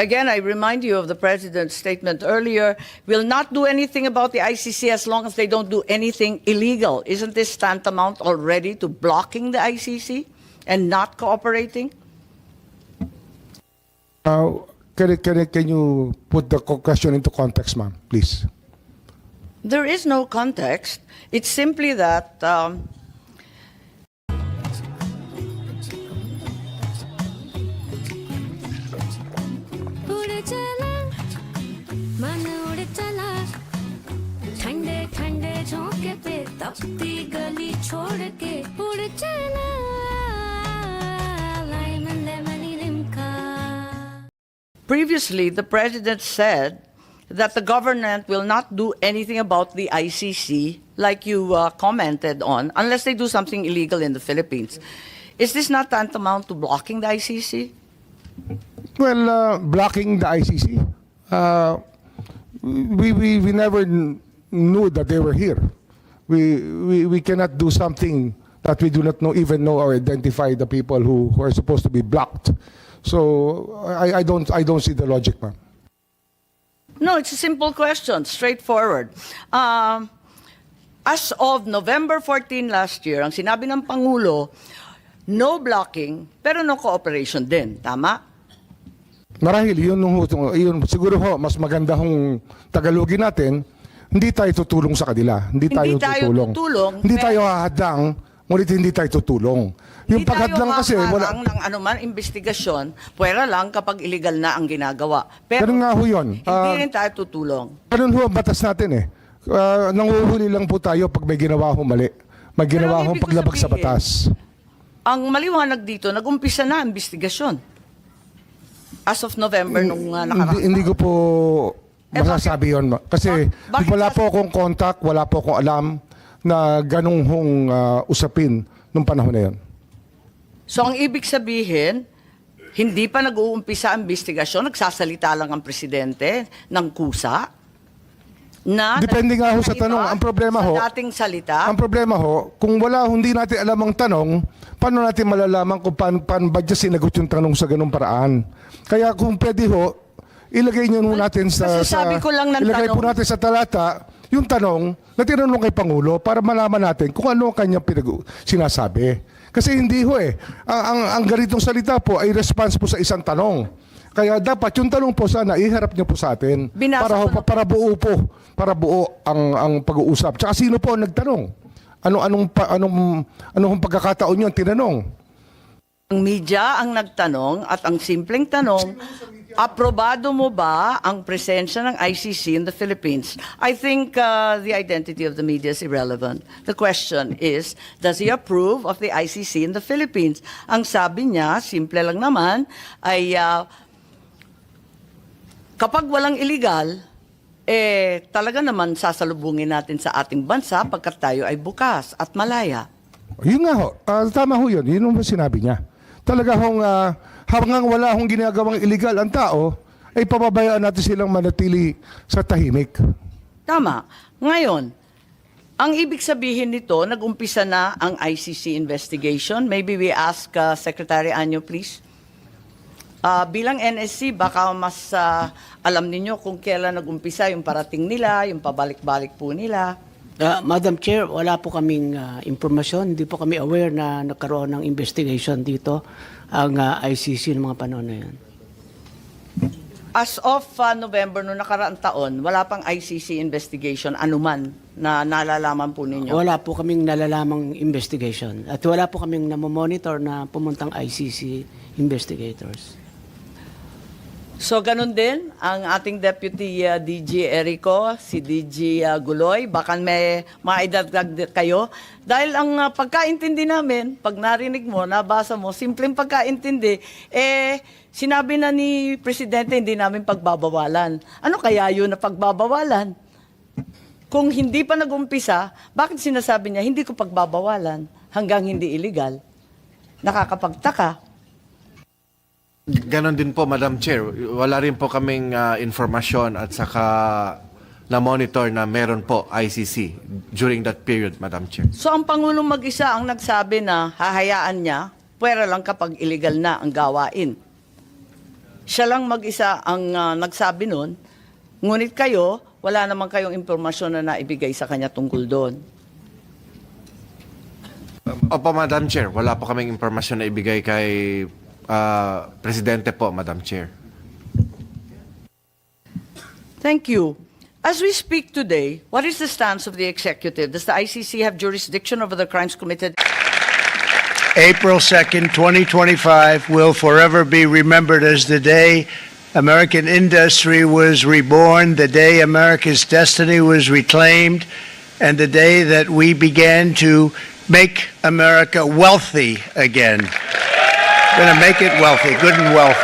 Again, I remind you of the President's statement earlier, will not do anything about the ICC as long as they don't do anything illegal. Isn't this tantamount already to blocking the ICC and not cooperating? Can you put the question into context, ma'am, please? There is no context. It's simply that उड़ चला मन उड़ चला ठंडे ठंडे झोंके पे तपती गली छोड़ के उड़ चला lemon lemon limca. previously the President said that the government will not do anything about the ICC, like you commented on, unless they do something illegal in the Philippines. Is this not tantamount to blocking the ICC? Well, blocking the ICC, we never knew that they were here. We cannot do something that we do not even know or identify the people who are supposed to be blocked. So I don't see the logic, ma'am. No, it's a simple question, straightforward. As of November 14 last year, ang sinabi ng Pangulo, no blocking, pero no cooperation din. Tama? Marahil, yun siguro ho, mas maganda hong Tagalogin natin, hindi tayo tutulong sa kanila. Hindi tayo tutulong. Hindi tayo hahadlang, ngunit hindi tayo tutulong. Yung paghadlang kasi, wala. Ng anuman investigasyon, pwera lang kapag illegal na ang ginagawa. Pero Ganun nga ho yun. hindi rin tayo tutulong. Ganun ho ang batas natin eh. Nanguhuli lang po tayo pag may ginawa ho mali. May ginawa ho paglabag sa batas. Ang maliwanag dito, nag-umpisa na ang investigasyon. As of November nung nakaraan. Hindi ko po masasabi yun. Kasi wala po akong contact, wala po akong alam na ganung hong usapin nung panahon na yun. So ang ibig sabihin, hindi pa nag-uumpisa ang investigasyon, nagsasalita lang ang presidente ng kusa. Depende nga ho sa tanong. Ang problema ho, sa dating salita. Ang problema ho, kung hindi natin alam ang tanong, paano natin malalaman kung paano ba niya sinagot yung tanong sa ganung paraan? Kaya kung pwede ho, ilagay niyo natin sa ilagay po natin sa talata yung tanong na tinanong kay Pangulo para malaman natin kung ano ang kanyang sinasabi. Kasi hindi ho eh. Ang ganitong salita po ay response po sa isang tanong. Kaya dapat yung tanong po sana iharap niyo po sa atin para buo ang pag-uusap. Tsaka sino po ang nagtanong? Anong pagkakataon yun tinanong? Ang media ang nagtanong at ang simpleng tanong, aprobado mo ba ang presensya ng ICC in the Philippines? I think the identity of the media is irrelevant. The question is, does he approve of the ICC in the Philippines? Ang sabi niya, simple lang naman, ay kapag walang illegal, talaga naman sasalubungin natin sa ating bansa pagkat tayo ay bukas at malaya. Yun nga ho, tama ho yun. Yun ang sinabi niya. Talaga hong hanggang wala hong ginagawang illegal ang tao, ay pababayaan natin silang manatili sa tahimik. Tama. Ngayon, ang ibig sabihin nito, nag-umpisa na ang ICC investigation. Maybe we ask Secretary Anyo, please. Bilang NSC, baka mas alam ninyo kung kailan nag-umpisa yung parating nila, yung pabalik-balik po nila. Madam Chair, wala po kaming impormasyon. Hindi po kami aware na nagkaroon ng investigation dito ang ICC ng mga panahon na yan. As of November noong nakaraang taon, wala pang ICC investigation anuman na nalalaman po ninyo? Wala po kaming nalalamang investigation. At wala po kaming namomonitor na pumuntang ICC investigators. So ganun din ang ating Deputy DG Erico, si DG Guloy, baka may maidagdag kayo. Dahil ang pagkaintindi namin, pag narinig mo, nabasa mo, simpleng pagkaintindi, sinabi na ni Presidente hindi namin pagbabawalan. Ano kaya yun na pagbabawalan? Kung hindi pa nag-umpisa, bakit sinasabi niya hindi ko pagbabawalan hanggang hindi illegal? Nakakapagtaka. Ganon din po, Madam Chair. Wala rin po kaming informasyon at saka na-monitor na meron po ICC during that period, Madam Chair. So ang Pangulong mag-isa ang nagsabi na hahayaan niya, pwera lang kapag illegal na ang gawain. Siya lang mag-isa ang nagsabi nun, ngunit kayo, wala naman kayong impormasyon na naibigay sa kanya tungkol doon. Opo, Madam Chair. Wala po kaming impormasyon na ibigay kay Presidente po, Madam Chair. Thank you. As we speak today, what is the stance of the executive? Does the ICC have jurisdiction over the crimes committed? April 2nd, 2025 will forever be remembered as the day American industry was reborn, the day America's destiny was reclaimed, and the day that we began to make America wealthy again. Going to make it wealthy, good and wealthy.